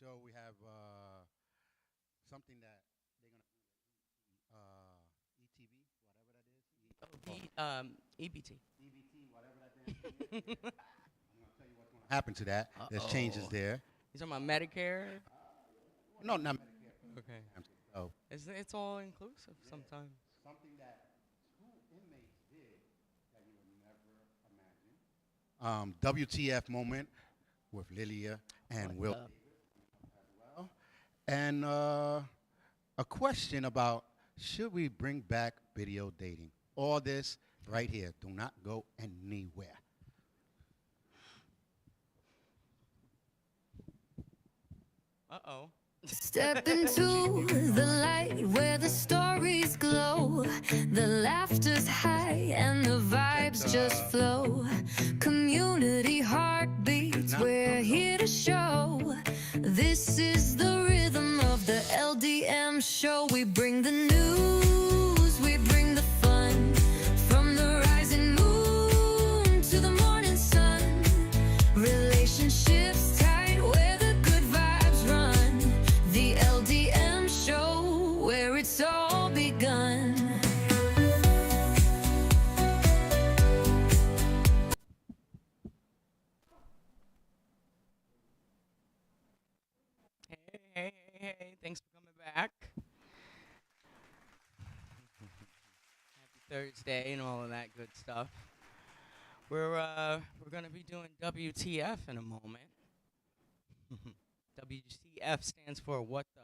Show. We have something that they're gonna ETV, whatever that is. EBT. EBT, whatever that damn thing is. I'm gonna tell you what's gonna happen to that. There's changes there. You talking about Medicare? No, not Medicare. Okay. Oh, It's all inclusive sometimes. something that two inmates did that you would never imagine. WTF moment with Lilia and Will What as well. And a question about should we bring back video dating? All this right here. Do not go anywhere. Uh-oh. Step into the light where the stories glow. The laughter's high and the vibes just flow. Community heartbeats, we're here to show. This is the rhythm of the LDM show. We bring the news, we bring the fun. From the rising moon to the morning sun. Relationships tight where the good vibes run. The LDM show where it's all begun. Hey. Thanks for coming back. Happy Thursday and all of that good stuff. We're gonna be doing WTF in a moment. WTF stands for what the,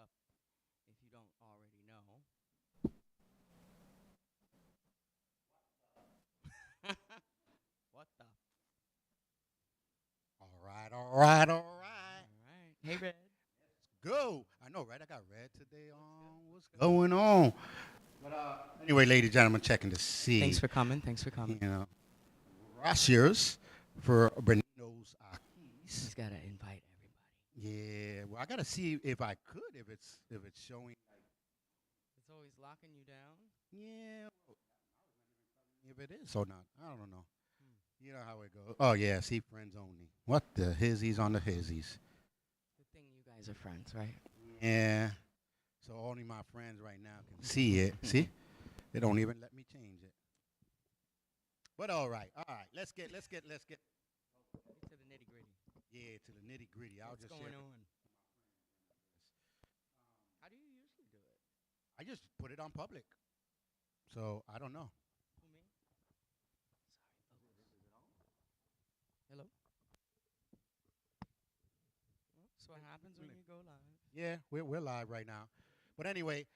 if you don't already know. What the? All right. All right. Hey, Red. Go. I know, right? I got red today on. What's going on? But anyway, ladies and gentlemen, checking to see. Thanks for coming. You know, gracias for Benito's keys. Just gotta invite everybody. Yeah. Well, I gotta see if I could, if it's showing. It's always locking you down. Yeah. If it is or not, I don't know. You know how it goes. Oh yeah, see, friends only. What the hizzies on the hizzies? Good thing you guys are friends, right? Yeah. So only my friends right now can see it. See? They don't even let me change it. But all right. Let's get. To the nitty gritty. Yeah, to the nitty gritty. What's going on? How do you usually do it? I just put it on public. So I don't know. Who, me? Sorry. Hello? That's what happens when you go live. Yeah, we're live right now. But anyway,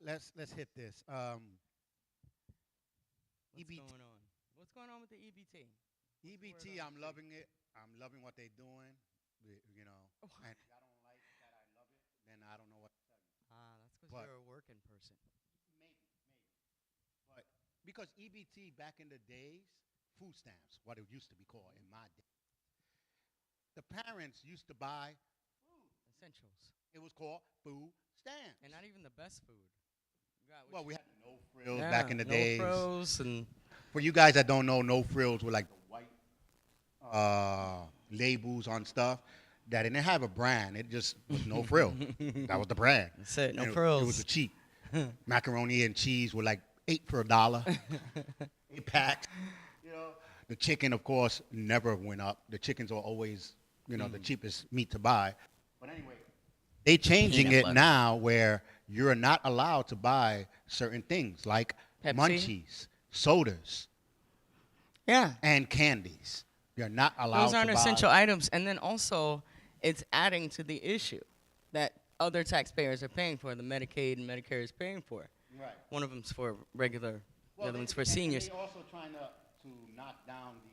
let's hit this. What's going on? What's going on with the EBT? EBT, I'm loving it. I'm loving what they're doing. You know, and if y'all don't like that I love it, then I don't know what to tell you. That's because you're a working person. Maybe. But because EBT back in the days, food stamps, what it used to be called in my day, the parents used to buy food. Essentials. It was called food stamps. And not even the best food. Well, we had no frills back in the days. No frills and For you guys that don't know, no frills were like the white labels on stuff that didn't have a brand. It just was no frill. That was the brand. That's it. No And frills. It was a cheap. Macaroni and cheese were like 8 for $1. 8 packs. You know, the chicken, of course, never went up. The chickens are always, the cheapest meat to buy. But anyway, they changing Peanut it butter. now where you're not allowed to buy certain things like Pepsi? munchies, sodas, yeah. and candies. You're not allowed Those aren't to buy. essential items. And then also, it's adding to the issue that other taxpayers are paying for, the Medicaid and Medicare is paying for. Right. One of them's for regular, the other one's for seniors. They're also trying to knock down the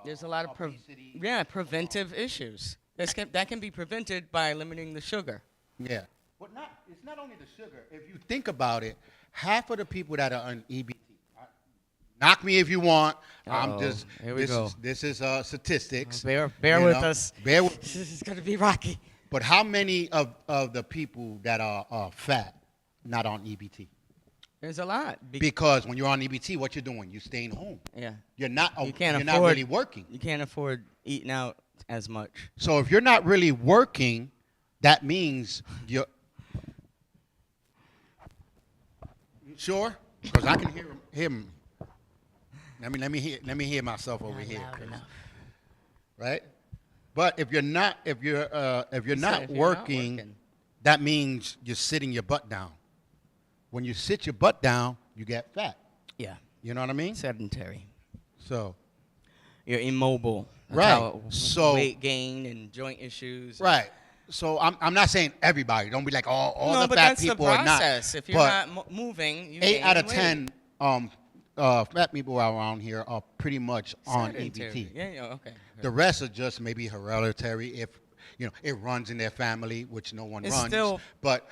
There's a lot of obesity. preventive issues. That can be prevented by limiting the sugar. Yeah. But it's not only the sugar. If you think about it, half of the people that are on EBT, knock me if you want. I'm just, here we go. This is statistics. Bear you with know. us. Bear with. This is going to be rocky. But how many of the people that are fat not on EBT? There's a lot. Because when you're on EBT, what you're doing? You're staying home. Yeah. You're not. You can't you're afford, not really working. You can't afford eating out as much. So if you're not really working, that means you're. You sure? Because I can hear him. Let me hear myself over here. Loud enough. Right? But if you're not not working, that means you're sitting your butt down. When you sit your butt down, you get fat. Yeah. You know what I mean? Sedentary. So You're immobile. That's Right. how So- weight gain and joint issues. right. So I'm not saying everybody. Don't be like all No, the but fat that's the people are not. process. If you're But not moving, you 8 gain out of weight. 10 fat people around here are pretty much on Sedentary. EBT. Yeah, okay. The rest are just maybe hereditary if it runs in their family, which no one It's runs. still- But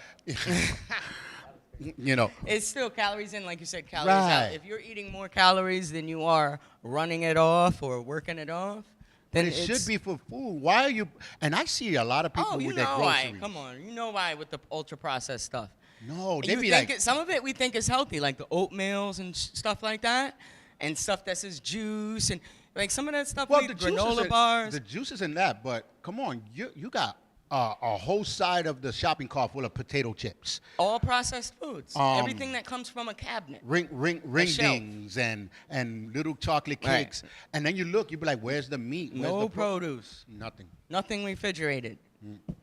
It's still calories in, like you said, calories out. Right. If you're eating more calories than you are running it off or working it off, then it should be for food. Why are you? And I see a lot of people Oh, you with their know why? groceries. Come on, you know why with the ultra processed stuff. No, they You be think like, some of it we think is healthy, like the oatmeals and stuff like that, and stuff that says juice and like some of that stuff. well, we the eat, juices, granola bars. the juices and that. But come on, you got a whole side of the shopping cart full of potato chips, All processed foods. Everything that comes from a cabinet. ring shelf. dings, and little chocolate Right. cakes. And then you look, you be like, where's the meat? Where's No the produce. Nothing. Nothing refrigerated.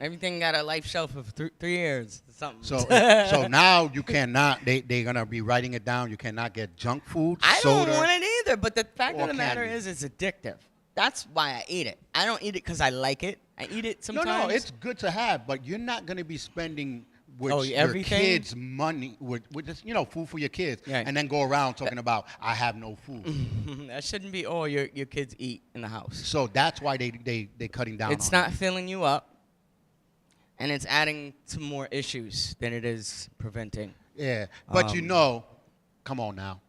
Everything got a life shelf of 3 years. Something. So so now you cannot. They're gonna be writing it down. You cannot get junk food, I soda. don't want it either. But the fact or of the matter candy. is, it's addictive. That's why I eat it. I don't eat it because I like it. I eat it sometimes. No, it's good to have, but you're not going to be spending with your everything? kids' money with just food for your kids, Right. and then go around talking about I have no food. That shouldn't be all your kids eat in the house. So that's why they cutting down. It's on not filling you up, and it's adding to more issues than it is preventing. it. Yeah, but Um, come on now.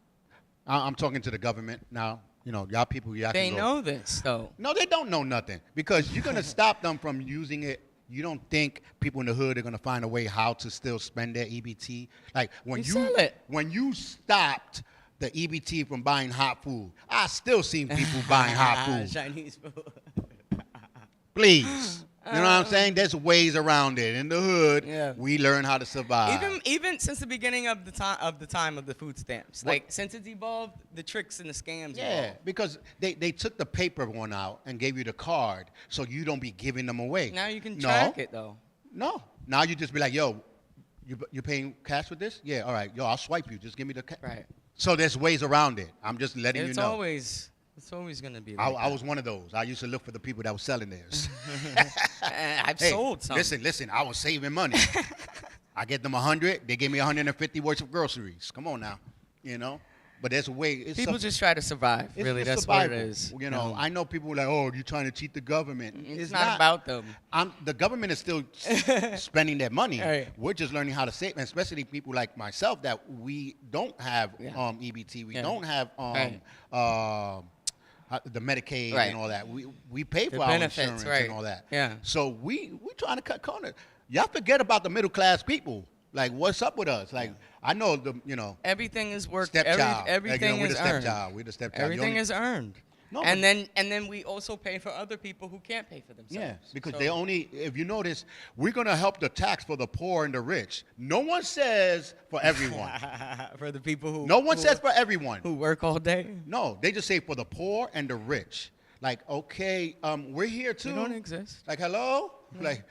I'm talking to the government now. Y'all people, y'all They can go. know this, though. No, they don't know nothing because you're gonna stop them from using it. You don't think people in the hood are gonna find a way how to still spend their EBT? Like You sell it. when you stopped the EBT from buying hot food, I still seen people buying hot food. Chinese food. Please, you know what I'm saying? There's ways around it. In the hood, Yeah. we learn how to survive. Even since the beginning of the time of the food stamps, like since it's evolved, the tricks and the scams. Yeah, evolved. because they took the paper one out and gave you the card, so you don't be giving them away. Now you can No. track it though. No. Now you just be like, yo, you paying cash with this? Yeah, all right. Yo, I'll swipe you. Just give me the cash. Right. So there's ways around it. I'm just letting you It's know. always gonna be. Like I was one of those. I used to look for the people that were selling theirs. I've Hey, sold some. listen, I was saving money. I get them 100. They gave me 150 worth of groceries. Come on now, But there's a way. It's People just try to survive. it's Really, it's that's what it survival. is. I know people were like, oh, you're trying to cheat the government. It's not about them. The government is still spending their money. Right. We're just learning how to save, and especially people like myself that we don't have Yeah. EBT. We Yeah. don't have the Medicaid Right. and all that. We pay for The our benefits, insurance right. and all that. Yeah. So we trying to cut corners. Y'all forget about the middle class people. Like, what's up with us? Like, I know Everything is work. stepchild. Everything we're is the earned. stepchild. We're the stepchild. Everything is earned. No, and but- then we also pay for other people who can't pay for themselves. Yeah, because So- they only, if you notice, we're going to help the tax for the poor and the rich. No one says for everyone. for the people who No one who, says for everyone. who work all day. No, they just say for the poor and the rich. Like, okay, we're here too. We don't exist. Like, hello? Like,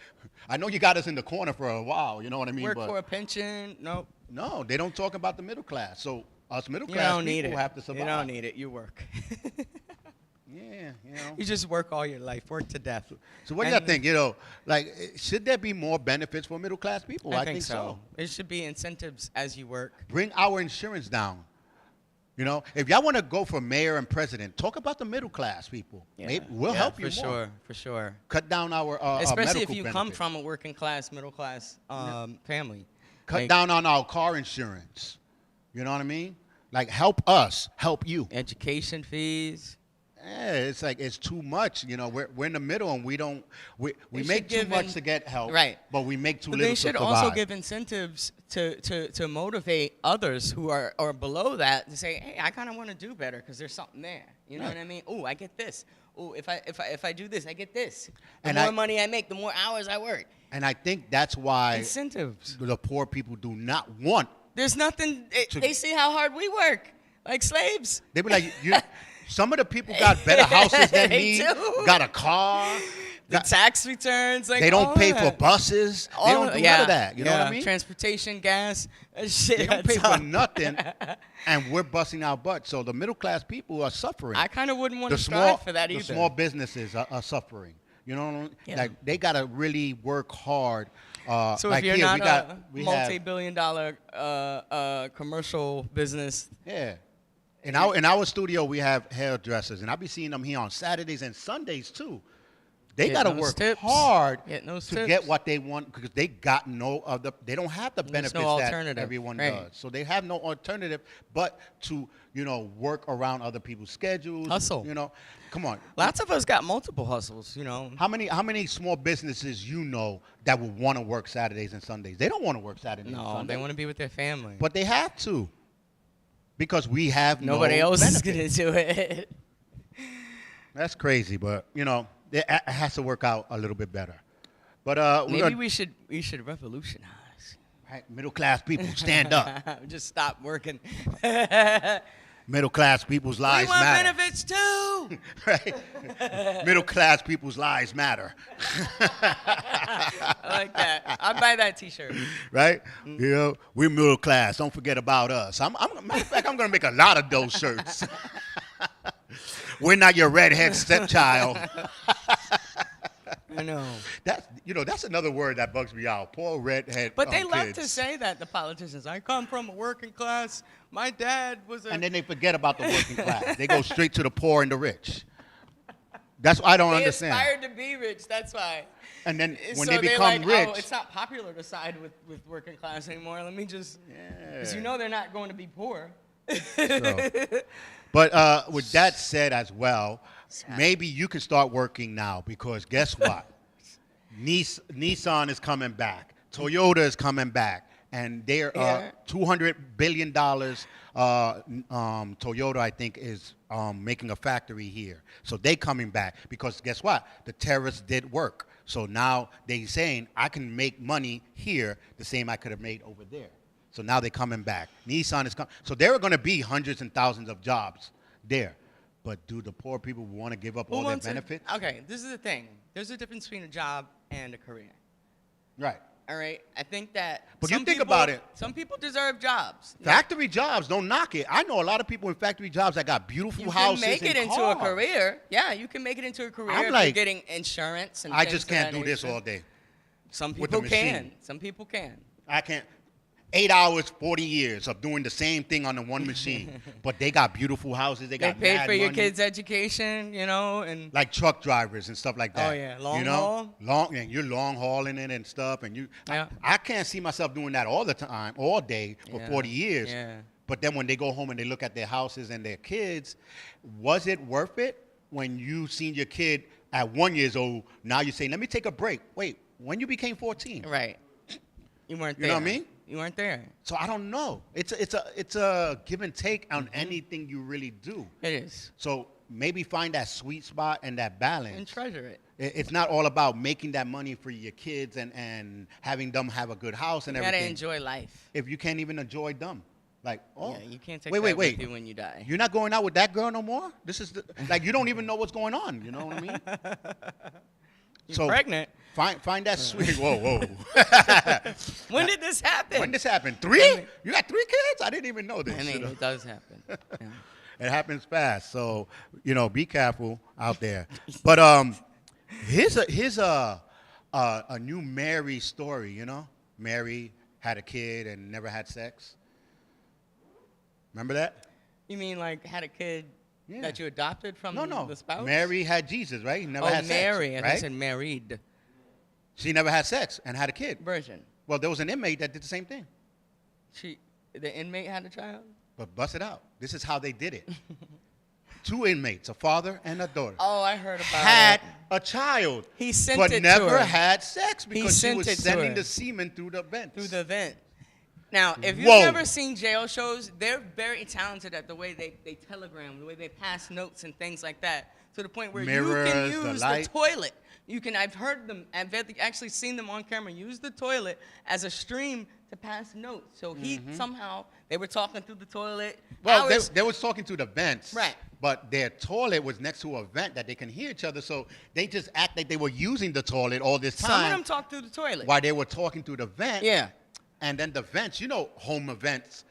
I know you got us in the corner for a while, you know what I mean? Work but for a pension. Nope. no, they don't talk about the middle class. So us middle You class don't need people it. have to survive. You don't need it. You work. Yeah, You just work all your life. Work to death. So what do y'all think? Like, should there be more benefits for middle class people? I think so. There should be incentives as you work. Bring our insurance down. If y'all want to go for mayor and president, talk about the middle class people. Maybe we'll help you for more. sure. For sure. Cut down our Especially if medical you come benefits. from a working class, middle class family. Cut Like, down on our car insurance. You know what I mean? Like, help us, help you. education fees. Yeah, it's like it's too much. We're in the middle and we They make should too give much in- to get help, Right. But we make too But little they to should survive. also give incentives to motivate others who are below that to say, hey, I kind of want to do better because there's something there. You know Right. what I mean? Oh, I get this. oh, if I do this, I get this. The And more money I make, the more hours I work. And I think that's why Incentives. the poor people do not want. There's nothing. They see how hard we work, like slaves. They be like, some of the people got better houses than They me, do. got a car. The tax returns, like They don't all pay that. for buses. They don't do none of that. You know what I mean? Transportation, gas, that shit. They don't pay adds for up. nothing, and we're busting our butts. So the middle class people are suffering. I kind of wouldn't want The to small, strive for that the either. small businesses are suffering. You know, Yeah. like they gotta really work hard. So like if you're here, not we a have- multi-billion-dollar commercial business, Yeah. In our studio, we have hairdressers, and I be seeing them here on Saturdays and Sundays too. They Getting got to those work tips. hard Getting those to tips. get what they want because they got no other. They don't have the There's benefits no that alternative, everyone right. does. So they have no alternative but to work around other people's schedules. Hustle. Come on. lots of us got multiple hustles. How many small businesses that would want to work Saturdays and Sundays? They don't want to work Saturdays and No, Sundays. they want to be with their family. But they have to because we have Nobody no else is benefit. gonna do it. That's crazy, but it has to work out a little bit better. But Maybe we should revolutionize. right, middle class people stand up. Just stop working. Middle class people's We lives want matter. benefits too. Right? Middle class people's lives matter. I like that. I'll buy that T-shirt. Right? We're middle class. Don't forget about us. Matter of fact, I'm gonna make a lot of those shirts. We're not your redhead stepchild. I know. That's another word that bugs me out. Poor redhead. But they love kids. to say that, the politicians. I come from a working class. My dad was a... And then they forget about the working class. They go straight to the poor and the rich. That's what I don't they understand. aspired to be rich, that's why. And then when So they they're become like, rich, oh, it's not popular to side with working class anymore. Let me just... Because Yeah. they're not going to be poor. So. But with that said as well, Sad. maybe you can start working now because guess what? Nissan is coming back. Toyota is coming back. And they're $200 billion. Toyota, I think, is making a factory here. So they coming back because guess what? The terrorists did work. So now they saying, I can make money here the same I could have made over there. So now they're coming back. Nissan is coming. So there are going to be hundreds and thousands of jobs there. But do the poor people want to give up all their benefits? Okay, this is the thing. There's a difference between a job and a career. Right. All right? I think that... But you some think people- about it. Some people deserve jobs. Factory jobs, don't knock it. I know a lot of people in factory jobs that got beautiful You can houses make it and into a cars. career. Yeah, you can make it into a career if like, you're getting insurance and I things just of can't that do this nature. all day. Some with the people can. machine. Some people can. I can't. 8 hours, 40 years of doing the same thing on the one machine. But they got beautiful houses. They They got paid mad for your money. kids' education, and Like truck drivers and stuff like that. Oh, yeah. Long you know? haul? And you're long hauling it and stuff. And Yeah. I can't see myself doing that all the time, all day for Yeah. 40 years. Yeah. But then when they go home and they look at their houses and their kids, was it worth it when you seen your kid at 1 year old? Now you say, let me take a break. Wait, when you became 14? right. You weren't You there. know what I mean? You weren't there. So I don't know. It's a give and take on anything you really do. It is. So maybe find that sweet spot and that balance. And treasure it. It's not all about making that money for your kids and having them have a good house and You gotta everything. enjoy life. If you can't even enjoy them, like Yeah, you can't take wait, that wait. with you when you die. You're not going out with that girl no more. This is like you don't even know what's going on. You know what I mean? You're pregnant. Find that sweet. Whoa. When did this happen? When this happened? 3? You got 3 kids? I didn't even know this. I mean, you know? it does happen. Yeah. It happens fast. So, be careful out there. But here's a new Mary story, Mary had a kid and never had sex. Remember that? You mean like had a kid Yeah. that you adopted from No. the spouse? Mary had Jesus, right? He never Oh, had Mary. sex. I Right? think I said married. She never had sex and had a kid. Virgin. Well, there was an inmate that did the same thing. The inmate had a child? But bust it out. This is how they did it. 2 inmates, a father and a daughter, Oh, I heard about had it. a child. He sent but it to never her. had sex because she sent was it to sending her. the semen through the vents. Through the vent. Now, if you've Whoa. never seen jail shows, they're very talented at the way they telegram, the way they pass notes and things like that to the point where Mirrors, you the can use the light. toilet. I've heard them, I've actually seen them on camera use the toilet as a stream to pass notes. So somehow, they were talking through the toilet. Well, they was talking to the vents. Right. But their toilet was next to a vent that they can hear each other, so they just act like they were using the toilet all this time. Some of them talk through the toilet. While they were talking through the vent. Yeah. And then the vents, home events,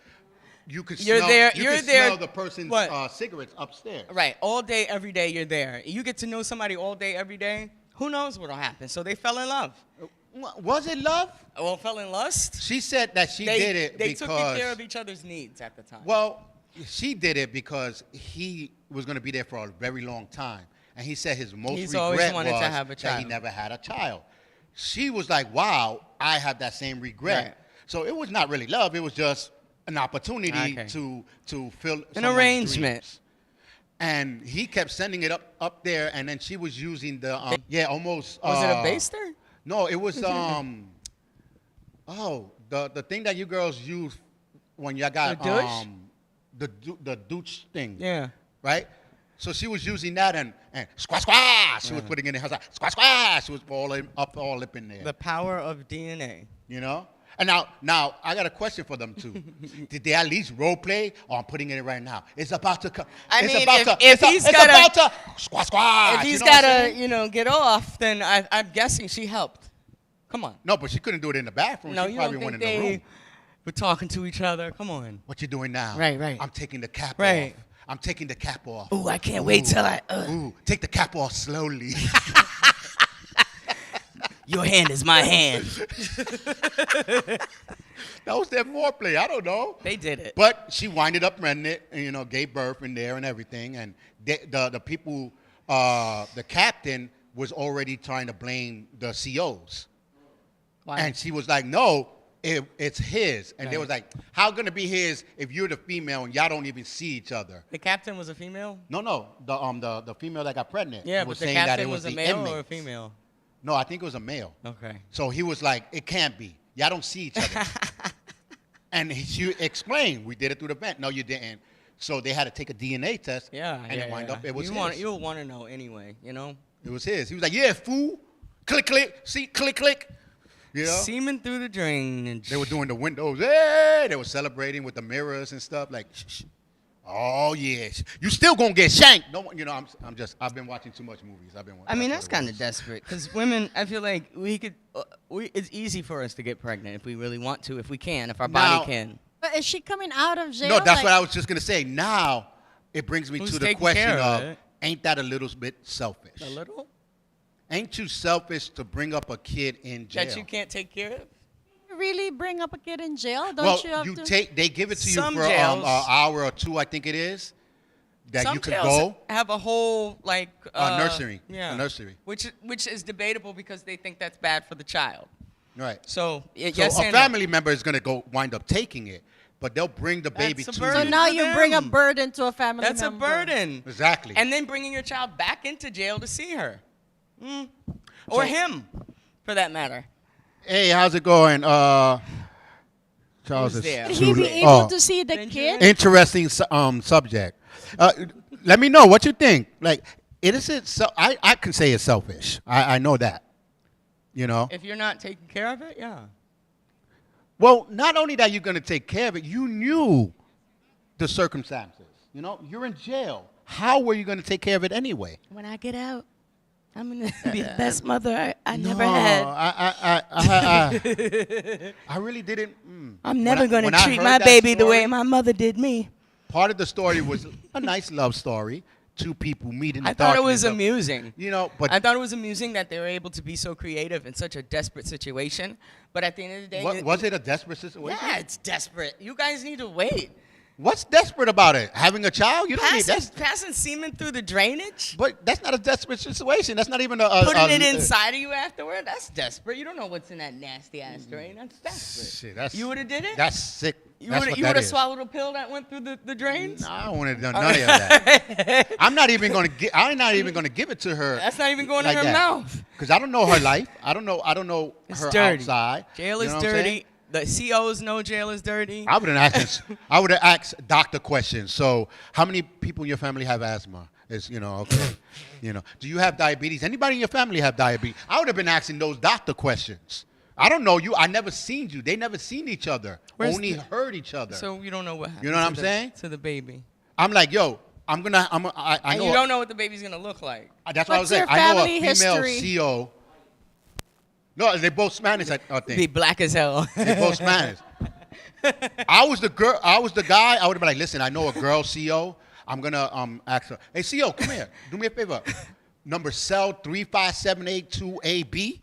you could You're smell, there- you you're could there- smell the person's what? cigarettes upstairs. Right. All day, every day, you're there. You get to know somebody all day, every day. Who knows what'll happen? So they fell in love. Was it love? Well, fell in lust. She said that she did it they because... took care of each other's needs at the time. Well, she did it because he was going to be there for a very long time. And he said his most He's always regret wanted to was have a that child. he never had a child. She was like, wow, I have that same regret. Right. So it was not really love. It was just an opportunity Okay. to fill An someone's arrangement. dreams. And he kept sending it up there, and then she was using the, almost. Was it a baster? No, it was, the thing that you girls use when you got, The douche? the douche thing. Yeah. Right? So she was using that and squash, squash. She was putting it in her side. Squash, squash. She was all up in there. The power of DNA. And now I got a question for them too. Did they at least role play? Oh, I'm putting it in right now. It's about to come. I mean, it's about to squash, squash. If he's you know what I'm got saying? to, get off, then I'm guessing she helped. Come on. No, but she couldn't do it in the bathroom. No, She you probably don't went think in the they room. were talking to each other? Come on. What you doing now? Right. I'm taking the cap Right. off. I'm taking the cap off. Ooh, I can't wait till I. Ooh, take the cap off slowly. Your hand is my hand. That was their foreplay. I don't know. They did it. But she winded up renting it, and, gave birth in there and everything. And the people, the captain was already trying to blame the COs. Why? And she was like, no, it's his. And they Right. was like, how going to be his if you're the female and y'all don't even see each other? The captain was a female? No, the female that got pregnant Yeah, was but the saying that captain it was a the male or a inmates. female? No, I think it was a male. Okay. So he was like, it can't be. Y'all don't see each other. And she explained, we did it through the vent. No, you didn't. So they had to take a DNA test. Yeah, And it wound up, it was his. You'll want to know anyway, It was his. He was like, yeah, fool. Click, click. See, click, click. Semen through the drainage. They were doing the windows. Hey! They were celebrating with the mirrors and stuff. Like, shh. Oh, yes. You still going to get shanked. No, I've been watching too much movies. I mean, that's kind of desperate because women, I feel like it's easy for us to get pregnant if we really want to, if we can, if our body can. But is she coming out of jail? No, that's like, what I was just going to say. Now, it brings me Who's to the taking question care of of, it? ain't that a little bit selfish? A little? Ain't you selfish to bring up a kid in jail? That you can't take care of? really bring up a kid in jail? Don't Well, you have you to? they give it to you Some for an jails- hour or two, I think it is, that Some you could jails go. have a whole Nursery. Yeah. A nursery. Which is debatable because they think that's bad for the child. Right. So, So yes a and no. family member is going to wind up taking it, but they'll bring the baby That's a to So burden. you. now for you bring a them. burden to a family That's member. a burden. Exactly. And then bringing your child back into jail to see her. Or So- him, for that matter. Hey, how's it going? Charles Who's is there? Will he be truly- able to see the Benjamin? kid? Interesting subject. Let me know what you think. Like, it is so I can say it's selfish. I know that. You know. If you're not taking care of it, yeah. Well, not only that you're going to take care of it, you knew the circumstances. You know, you're in jail. How were you going to take care of it anyway? When I get out, I'm going to be the best mother I never No, had. I really didn't. I'm never going when to I treat heard my that baby the story, way my mother did me. Part of the story was a nice love story. Two people meet in the I thought it was darkness of- amusing. You know, but I thought it was amusing that they were able to be so creative in such a desperate situation. But at the end of the day, was it a desperate situation? yeah, it's desperate. You guys need to wait. What's desperate about it? Having a child? You don't need that. Passing semen through the drainage? But that's not a desperate situation. That's not even a Putting it inside of you afterward? That's desperate. You don't know what's in that nasty ass drain. That's desperate. Shit, that's, You would have did it? That's sick. You That's would what have that is. swallowed a pill that went through the drains? No, I wouldn't have done none of that. I'm not even going to. I'm not even going to give it to her. That's not even going like in her that. mouth. Because I don't know her life. I don't know It's her dirty. outside. Jail You is know what I'm saying? dirty. The COs know jail is dirty. I would have asked doctor questions. So, how many people in your family have asthma? It's, okay. Do you have diabetes? Anybody in your family have diabetes? I would have been asking those doctor questions. I don't know you. I never seen you. They never seen each other. Only heard each other. So you don't know what happened. You know what I'm saying? To the baby. I'm like, yo, I And know. you don't know what the baby's gonna look like. That's what I was What's saying. your I know a family female history? CEO. No, they both Spanish, I Be think. black as hell. They both Spanish. I was the guy. I would have been like, listen, I know a girl CEO. I'm gonna ask her. Hey, CEO, come here. Do me a favor. Number cell 35782AB.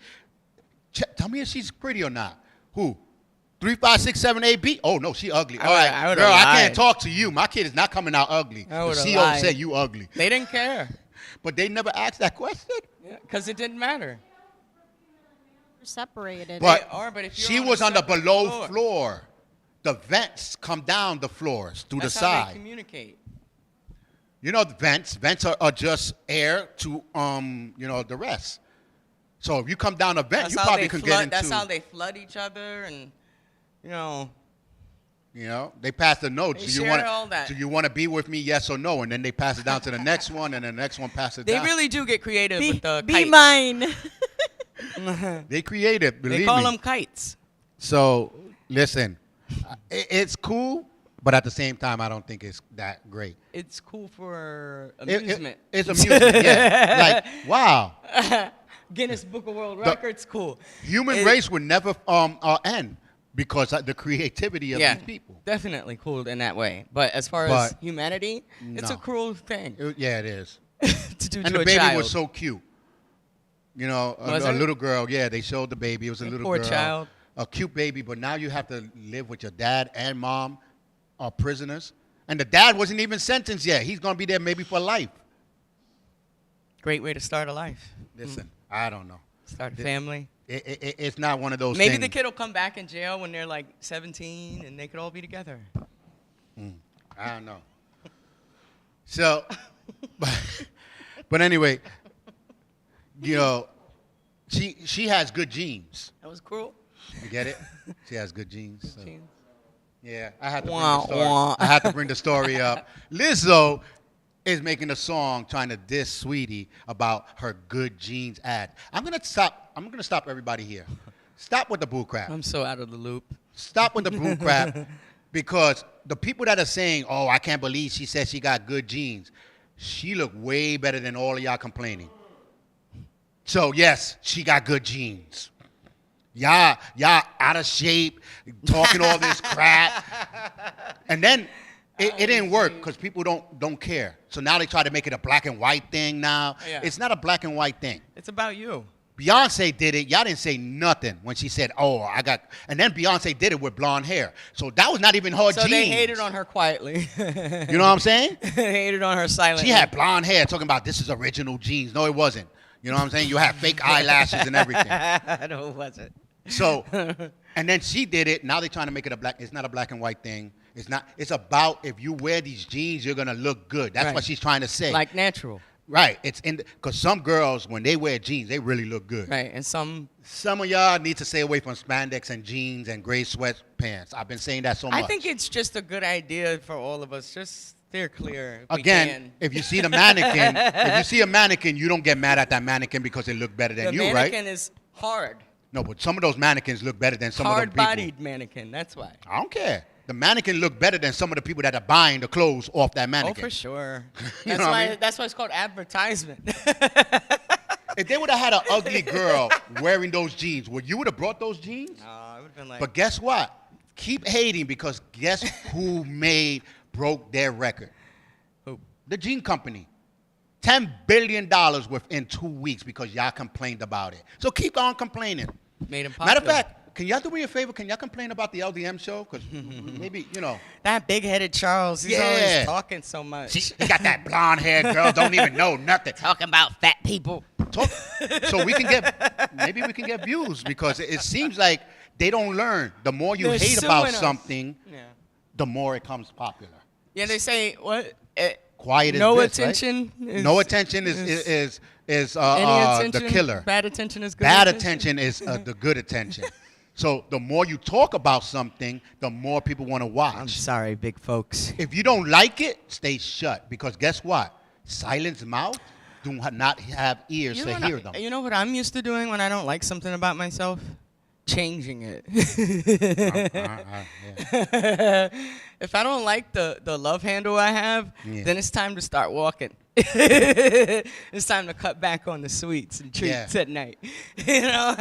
Tell me if she's pretty or not. Who? 35678B? Oh no, she ugly. All right, I would've girl, I lied. can't talk to you. My kid is not coming out ugly. I The would've CEO lied. said you ugly, They didn't care. but they never asked that question. Because it didn't matter. We're separated. But But if you're she on a was on the separate below floor. The vents come down the floors through That's the how they side. communicate. You know the vents. Vents are just air to the rest. So if you come down a vent, That's you how probably they could flood. get into. That's how they flood each other, and They pass the notes. They Do you share want all that. Do you want to be with me? Yes or no? And then they pass it down to the next one, and the next one passes they down. really do get creative be with the be kites. mine. They creative. Believe They call me. them kites. So listen, it's cool, but at the same time, I don't think it's that great. It's cool for It- amusement. it's amusement. Yeah. Like wow. Guinness Book of World Records, cool. Human It- race would never end because of the creativity of Yeah, these people. definitely cool in that way. But as far as But humanity, it's a no. cruel thing Yeah, it is. to do And to the a baby child. was so cute. Was A it? little girl. Yeah, they showed the baby. It was a little Poor girl. child. A cute baby, but now you have to live with your dad and mom are prisoners. And the dad wasn't even sentenced yet. He's going to be there maybe for life. Great way to start a life. Listen, I don't know. Start a family. It's not one of those Maybe things. the kid will come back in jail when they're like 17 and they could all be together. I don't know. So, but anyway, she has good genes. That was cruel. You get it? She has good genes. So. Jeans. Yeah, I had to bring Wah, the story. wah. I had to bring the story up. Lizzo is making a song trying to diss Sweetie about her good genes ad. I'm gonna stop everybody here. Stop with the bull crap. I'm so out of the loop. Stop with the bull crap, because the people that are saying, "Oh, I can't believe she said she got good genes," she look way better than all of y'all complaining. So yes, she got good genes. Y'all out of shape, talking all this crap, and then it didn't work because people don't care. So now they try to make it a black and white thing. Now Yeah. it's not a black and white thing. It's about you. Beyonce did it. Y'all didn't say nothing when she said, "Oh, I got," and then Beyonce did it with blonde hair. So that was not even her So genes. they hated on her quietly. You know what I'm saying? They hated on her silently. She had blonde hair, talking about this is original genes. No, it wasn't. You know what I'm saying? You had fake eyelashes and everything. No, it wasn't. So, and then she did it. Now they're trying to make it a black. It's not a black and white thing. It's not. It's about if you wear these jeans, you're gonna look good. That's Right. what she's trying to say. Like natural. Right. It's in because some girls when they wear jeans, they really look good. Right. And some. Some of y'all need to stay away from spandex and jeans and gray sweatpants. I've been saying that so much. I think it's just a good idea for all of us. Just steer clear. If we Again, can. if you see the mannequin, if you see a mannequin, you don't get mad at that mannequin because it look better than the you, right? mannequin is hard. No, but some of those mannequins look better than some of those people. Hard-bodied mannequin. That's why. I don't care. The mannequin look better than some of the people that are buying the clothes off that Oh, mannequin. for sure. You That's know what why. I mean? That's why it's called advertisement. If they would have had an ugly girl wearing those jeans, would you would have brought those jeans? I would have been like. But guess what? Keep hating because guess who broke their record? Who? The jean company. $10 billion within 2 weeks because y'all complained about it. So keep on complaining. Made him popular. Matter of fact, can y'all do me a favor? Can y'all complain about the LDM show? Because maybe, That big-headed Charles. He's Yeah. always talking so much. he got that blonde hair girl, don't even know nothing. Talking about fat people. Talk, so maybe we can get views because it seems like they don't learn. The more you They're hate about suing us. something, Yeah. the more it comes popular. Yeah, they say what? Quiet is no bliss, right? attention. No attention is any attention. the killer. Bad attention is good. Bad attention is the good attention. So the more you talk about something, the more people want to watch. I'm sorry, big folks. If you don't like it, stay shut. Because guess what? Silence mouth do not have ears to hear them. You know what I'm used to doing when I don't like something about myself? Changing it. Yeah. If I don't like the love handle I have, Yeah. then it's time to start walking. It's time to cut back on the sweets and treats at night. You know?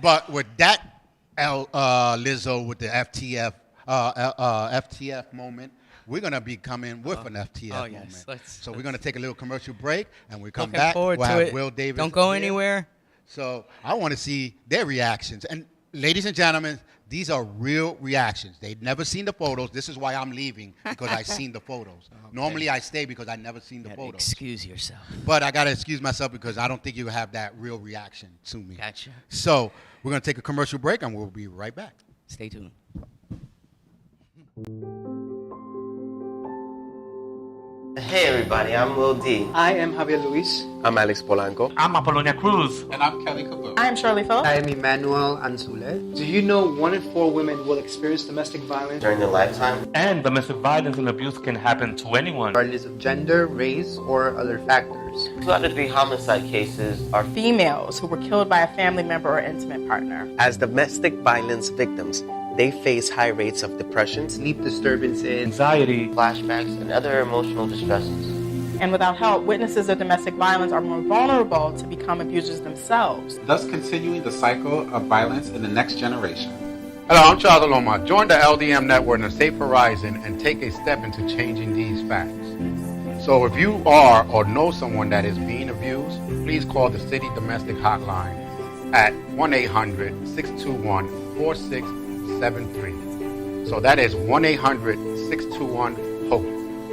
But with that Lizzo with the FTF moment, we're gonna be coming with an FTF moment. So we're gonna take a little commercial break, and we come Looking back. forward We'll to have it. Will Davis. Don't go here. anywhere. So I want to see their reactions. And ladies and gentlemen, these are real reactions. They've never seen the photos. This is why I'm leaving, because I've seen the photos. Okay. Normally I stay because I never seen the photos. Excuse yourself. But I gotta excuse myself because I don't think you have that real reaction to me. Gotcha. So we're gonna take a commercial break, and we'll be right back. Stay tuned. Hey everybody, I'm Lil D. I am Javier Luis. I'm Alex Polanco. I'm Apollonia Cruz. And I'm Kelly Cooper. I am Shirley Phillips. I am Emmanuel Anzule. Do you know 1 in 4 women will experience domestic violence During their lifetime, And domestic violence and abuse can happen to anyone. regardless of gender, race, or other factors? 2 out of 3 homicide cases are Females who were killed by a family member or intimate partner. As domestic violence victims, they face high rates of depression, Sleep disturbances, Anxiety. flashbacks and other emotional distresses. And without help, witnesses of domestic violence are more vulnerable to become abusers themselves. Thus continuing the cycle of violence in the next generation. Hello, I'm Charles Aloma. Join the LDM network in a safe horizon and take a step into changing these facts. So if you are or know someone that is being abused, please call the City Domestic Hotline at 1-800-621-4673. So that is 1-800-621-HOPE.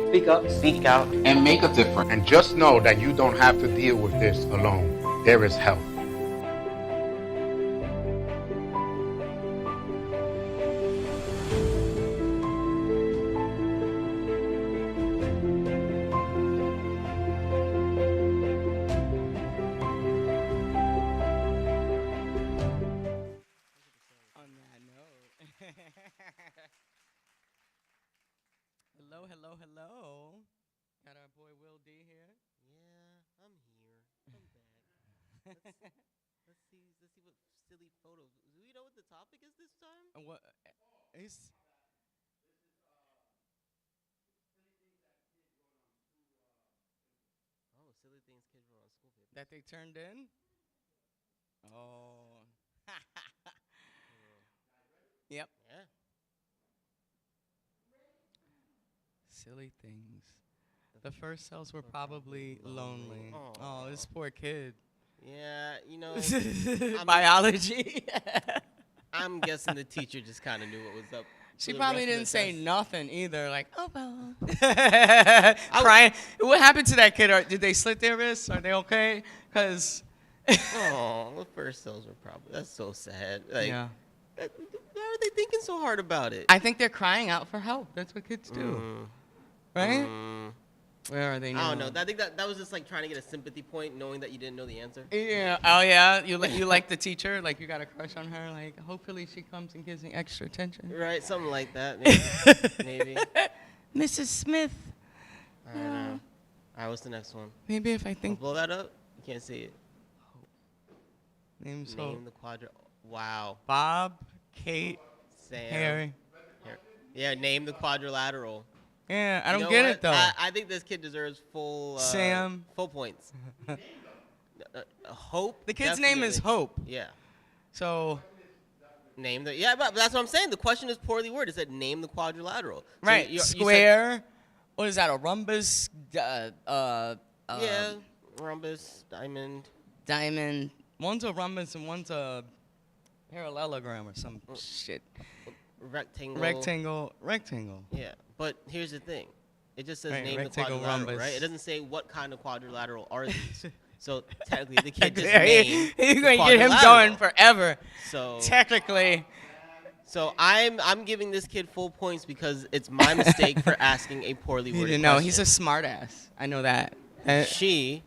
speak up. Speak out. And make a difference. And just know that you don't have to deal with this alone. There is help. On that note. Hello. Got our boy Will D here. Yeah, I'm here. I'm back. Let's see what silly photos. Do we know what the topic is this time? What? Is Oh, silly things kids wrote on school paper. that they turned in? Oh. Yep. Yeah. Silly things. The first cells were probably lonely. Oh, this poor kid. Yeah, you know, Biology. I'm guessing the teacher just kind of knew what was up. She for the probably rest of didn't the say test. nothing either. Like, oh well. Crying. What happened to that kid? Did they slit their wrists? Are they okay? Cause. Oh, the first cells were probably. That's so sad. Like, Yeah. Why are they thinking so hard about it? I think they're crying out for help. That's what kids do, right? Where are they now? I don't know. I think that was just like trying to get a sympathy point, knowing that you didn't know the answer. Yeah. Oh yeah. You like the teacher? Like you got a crush on her? Like hopefully she comes and gives me extra attention. Right, something like that. Maybe. Maybe. Mrs. Smith. I don't know. All right, what's the next one? Maybe if I think Blow that up. You can't see it. names. Name the quadra. Wow. Bob, Kate, Sam. Harry. Yeah, name the quadrilateral. Yeah, I You don't know get what? it though. I think this kid deserves full. Sam. Full points. Hope. The kid's name is definitely. Hope. Yeah. So Name the. Yeah, but that's what I'm saying. The question is poorly worded. It said name the quadrilateral. So right, you said- square. What is that? A rhombus? yeah. Rhombus, diamond. Diamond. One's a rhombus and one's a parallelogram or some shit. Rectangle. Rectangle. Yeah, but here's the thing. It just says Right, name the rectangle, quadrilateral, rhombus. right? It doesn't say what kind of quadrilateral are these. So technically, the kid just You're named the going to get him quadrilateral. going forever. So Technically. So I'm giving this kid full points because it's my mistake for asking a poorly You worded didn't know. question. He's a smart ass. I know that. She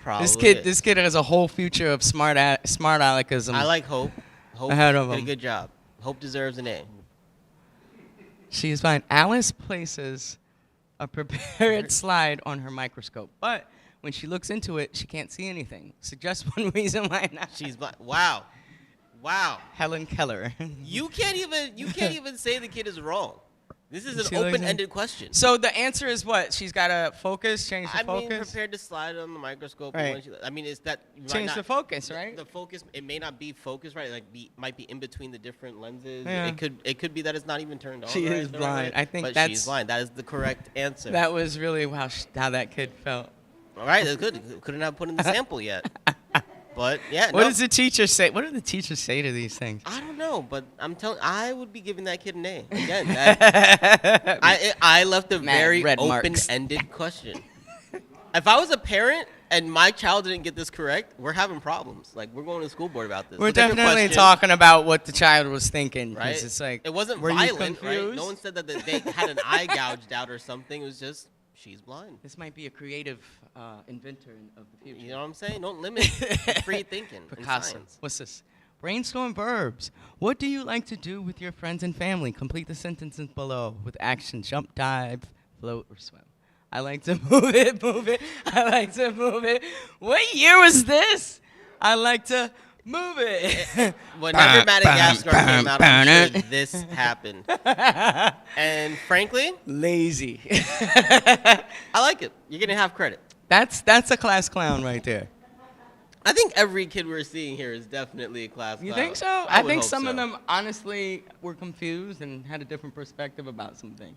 probably This kid has a whole future of smart aleckism. I like Hope. Hope Ahead of did a him. good job. Hope deserves an A. She's fine. Alice places a prepared slide on her microscope. But when she looks into it, she can't see anything. Suggest one reason why not. She's blind. Wow. Helen Keller. You can't even say the kid is wrong. This is She an looks open-ended question. So the answer is what? She's got to focus, change the I focus? mean, prepared to slide on the microscope. Right. And I mean, is that you might Change not- the focus, right? The focus, it may not be focused right. Like, might be in between the different lenses. Yeah. It could be that it's not even turned on. She right, is the blind. right way, I think but that's- she's blind. That is the correct answer. That was really how that kid felt. All right, that's good. Couldn't have put in the sample yet. But yeah, What no, does the teacher say? What do the teachers say to these things? I don't know, but I would be giving that kid an A. Again, that, I left a Mad very red marks. open-ended question. If I was a parent and my child didn't get this correct, we're having problems. Like, we're going to the school board about this. We're It's a different definitely question, talking about what the child was thinking. 'Cause right? It's like, it wasn't were you violent, right? confused? No one said that they had an eye gouged out or something. It was just she's blind. This might be a creative inventor of the future. You know what I'm saying? Don't limit free thinking in Picasso. science. What's this? Brainstorm verbs. What do you like to do with your friends and family? Complete the sentences below with action: jump, dive, float, or swim. I like to move it. I like to move it. What year was this? I like to move it. Whenever Madagascar came out, I'm sure this happened. And frankly, Lazy. I like it. You're gonna have credit. That's a class clown right there. I think every kid we're seeing here is definitely a class You clown. think so? I I would think hope some of so. them honestly were confused and had a different perspective about some things.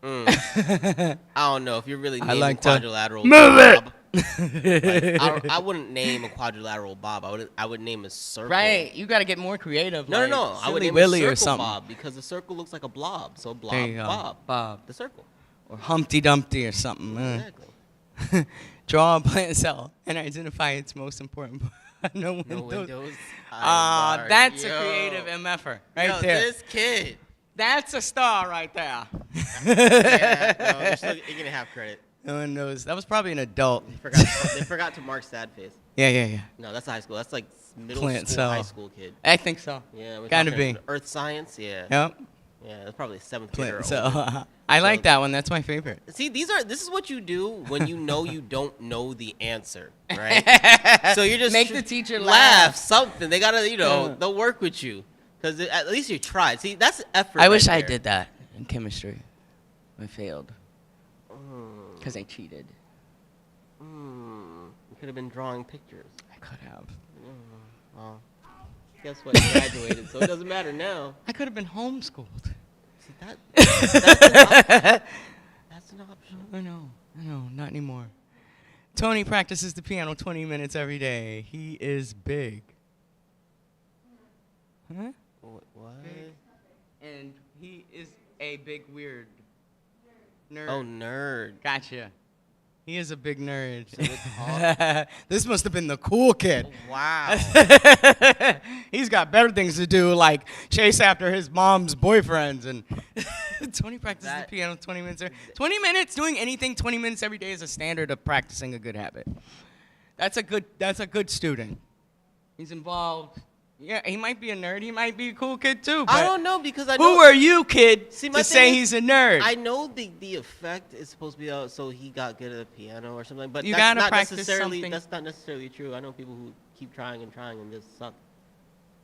I don't know if you're really naming like to quadrilateral move bob. Like, I wouldn't name a quadrilateral bob. I would name a circle. Right, you got to get more creative. No, like no, no. I would Silly name Willy a or circle something. bob because the circle looks like a blob. So blob, There you go. bob, Bob. the circle. Or Humpty Dumpty or something. Exactly. Draw a plant cell and identify its most important part. No windows. No windows. That's Yo. a creative MFer right Yo, there. This kid. That's a star right there. Yeah, no, you're gonna have credit. No one knows. That was probably an adult. They forgot to mark sad face. Yeah. No, that's high school. That's like middle Plant school, cell. high school kid. I think so. Yeah, we're Gotta talking be. Earth science. Yeah. Yep. Yeah, that's probably seventh grade or Plant older. cell. I like that one. That's my favorite. See, this is what you do when you know you don't know the answer, right? So you just Make the teacher laugh laugh. something. They gotta, they'll work with you because at least you tried. See, that's effort. I wish right I there. did that in chemistry. I failed because I cheated. You could have been drawing pictures. I could have. Well, guess what? You graduated, so it doesn't matter now. I could have been homeschooled. See, that's an option. I know, not anymore. Tony practices the piano 20 minutes every day. He is big. Huh? What? And he is a big weird nerd. Oh, nerd. Gotcha. He is a big nerd. So This must have been the cool kid. Wow. He's got better things to do, like chase after his mom's boyfriends. And Tony practices the piano 20 minutes. 20 minutes, doing anything 20 minutes every day is a standard of practicing a good habit. That's a good student. He's involved. Yeah, he might be a nerd. He might be a cool kid too. I but don't know because I know. who are you, kid, See, my to thing say is, he's a nerd? I know the effect is supposed to be so he got good at the piano or something, but You that's gotta not practice necessarily something. that's not necessarily true. I know people who keep trying and just suck.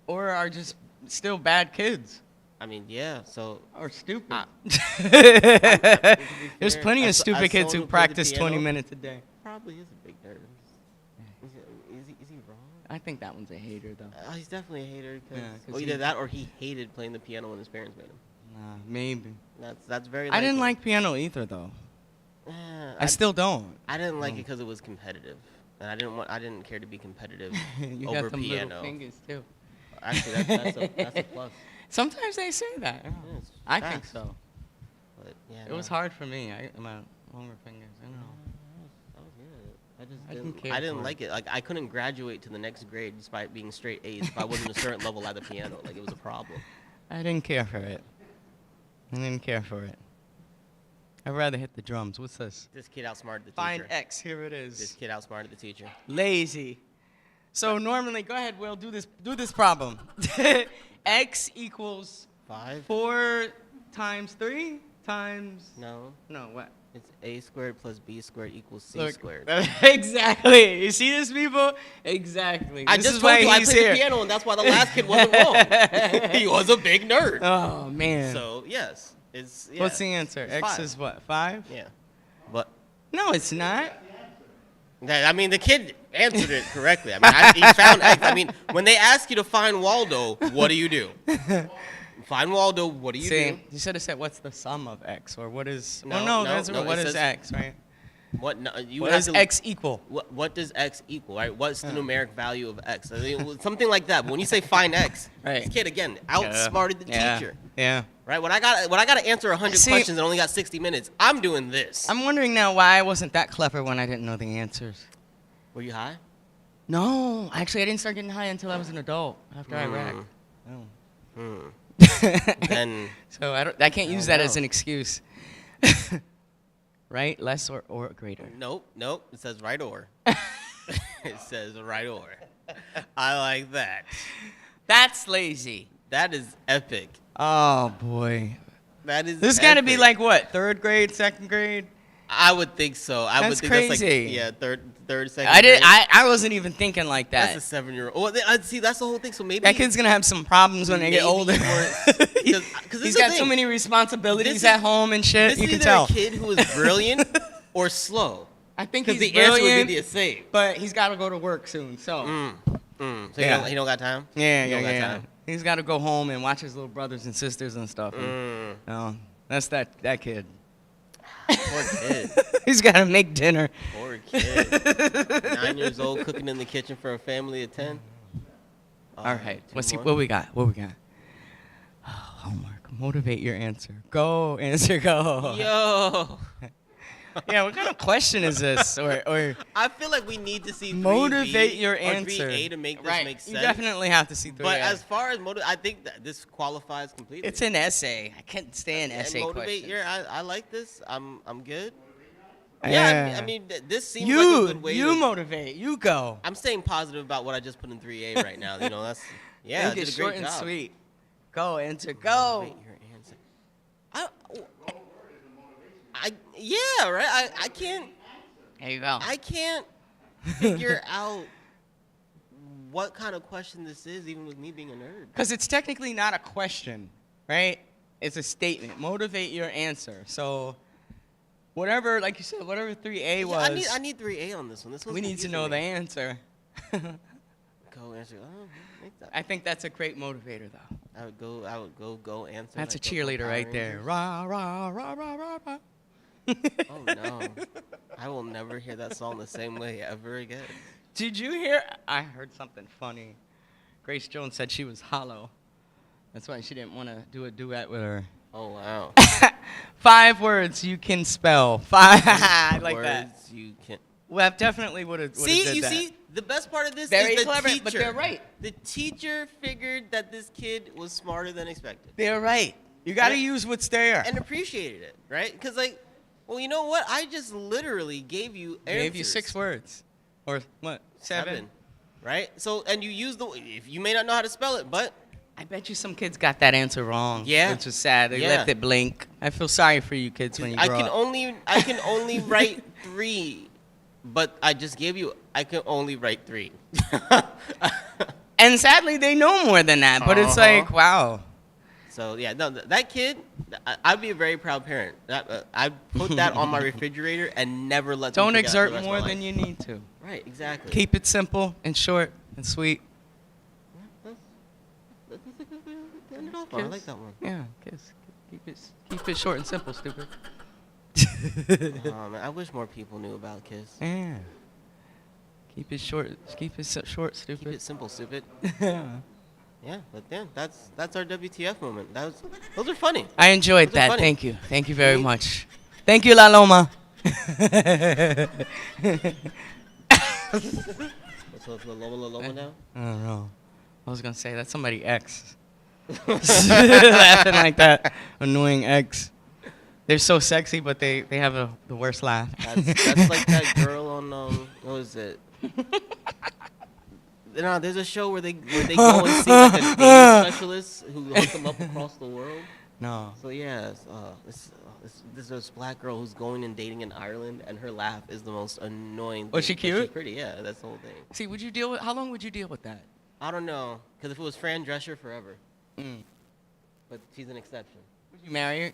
Or are just still bad kids. I mean, yeah. So Or stupid. to be There's fair, plenty of as stupid kids someone who who played the practice 20 piano, minutes a day. probably is a big nerd. Is he wrong? I think that one's a hater, though. He's definitely a hater. Yeah, 'cause Either he- that or he hated playing the piano when his parents made him. Nah, maybe. That's very. I didn't likely. like piano either, though. Yeah, I still don't. I didn't like it because it was competitive, and I didn't care to be competitive You over got them piano. little fingers, too. Actually, that's a plus. Sometimes they say that. Yeah, it's I think facts. so. But yeah, It was hard for me. My longer fingers. I don't know. That was good. I didn't care I didn't for like it. Like I couldn't graduate to the next grade despite being straight A's if I wasn't a certain level at the piano. Like it was a problem. I didn't care for it. I'd rather hit the drums. What's this? This kid outsmarted the Find teacher. X. Here it This is. kid outsmarted the teacher. Lazy. So normally, go ahead, Will. Do this problem. X equals 5. 4 times 3. times. No, No, what? it's a squared plus b squared equals c Look, squared. exactly. You see this, people? Exactly. I This just is told why you I he's played here. the piano, and that's why the last kid wasn't wrong. He was a big nerd. Oh man. So yes, it's What's the answer? It's X 5. is what? 5? Yeah, but No, it's not. I mean the kid answered it correctly. I mean he found X. I mean when they ask you to find Waldo, what do you do? Find Waldo. What do you See, do? you should have said what's the sum of X or what is? No, oh, no, no, that's no, what it is says- X, right? What no, you What have does to, X equal? What does X equal? Right? What's the numeric value of X? I mean, something like that. But when you say find X, Right. this kid again outsmarted the teacher. Yeah. Right? When I got to answer 100 See- questions and only got 60 minutes, I'm doing this. I'm wondering now why I wasn't that clever when I didn't know the answers. Were you high? No, actually, I didn't start getting high until I was an adult after Iraq. Oh. Then So I can't use don't that as know. an excuse. Right? Less or greater? nope. It says right or. It says right or. I like that. That's lazy. That is epic. Oh boy. That is. This got to be epic. like what? 3rd grade, 2nd grade? I would think so. I would That's think that's crazy. like third, second. I did. grade. I wasn't even thinking like that. That's a 7-year-old. Well, see, that's the whole thing. So maybe That kid's gonna have some problems when they get Maybe older. you weren't- 'cause this He's is the got thing. so many responsibilities This at is- home and shit. This You is can either tell. a kid who is brilliant or slow. I think Because he's the answer brilliant, would be the same. but he's got to go to work soon. So So Yeah. he don't got time. yeah, He yeah, don't got yeah. time. He's got to go home and watch his little brothers and sisters and stuff. And, that's that kid. Poor kid. He's got to make dinner. Poor kid. 9 years old, cooking in the kitchen for a family of 10. All right. two Let's see more. what we got. What we got? Oh, homework. Motivate your answer. Go answer. Go. Yo. Yeah. What kind of question is this? Or I feel like we need to see 3B motivate your or answer. 3A to make this right. make sense. You definitely have to see 3A. But as far as I think that this qualifies completely. It's an essay. I can't stand And essay motivate questions. I like this. I'm good. Yeah. I mean, this seems like a good way you to. motivate. You go. I'm staying positive about what I just put in 3A right now. You know, that's I Make did it a great short and job. sweet. Go answer. Go. Motivate your answer. Yeah, right. I can't. There you go. I can't figure out what kind of question this is, even with me being a nerd. Because it's technically not a question, right? It's a statement. Motivate your answer. So, whatever, like you said, whatever 3A was, I need 3A on this one. This one's we need to confusing know me. the answer. Go answer. Oh, make that. I think that's a great motivator, though. I would go answer. That's a I'd go cheerleader Power right there. Rangers. Rah, rah, rah, rah, rah, rah. Oh no, I will never hear that song the same way ever again. Did you hear? I heard something funny. Grace Jones said she was hollow. That's why she didn't want to do a duet with her. Oh wow. 5 words you can spell. 5. I like that. Words you can. Well, I definitely would have. See, you see, the best part of this Very is the clever, teacher. but they're right. The teacher figured that this kid was smarter than expected They're right. You got to Right. use what's there. and appreciated it, right? Because like, well, you know what? I just literally gave you answers. Gave you 6 words, or what? 7. Right? So, and you use if you may not know how to spell it, but I bet you some kids got that answer wrong. Yeah. Which is sad. They Yeah. left it blank. I feel sorry for you kids when you I grow can up. only write 3, but I just gave you. I can only write 3. And sadly, they know more than that. But it's like, wow. So yeah, no, that kid, I'd be a very proud parent. I'd put that on my refrigerator and never let. them Don't forget exert the rest of more my than life. you need to. Right, exactly. Keep it simple and short and sweet. That's a good way to end it off on. I like that one. Yeah, kiss. Keep it short and simple, stupid. Oh, man, I wish more people knew about Kiss. Yeah. Keep it short. Keep it short, Keep stupid. it simple, stupid. Yeah. Yeah, but yeah, that's our WTF moment. Those are funny. I enjoyed Those are that. funny. Thank you. Thank you very much. Thank you, La Loma. What's the Loma now? I don't know. I was gonna say that's somebody X. Laughing like that, annoying X. They're so sexy, but they have the worst laugh. That's like that girl on what was it? No, there's a show where they go and see like a dating specialist who hooks them up across the world. No. So yeah, this black girl who's going and dating in Ireland, and her laugh is the most annoying thing. Was she But cute? She's pretty, yeah. That's the whole thing. See, how long would you deal with that? I don't know, because if it was Fran Drescher, forever. Mm. But she's an exception. Would you marry her?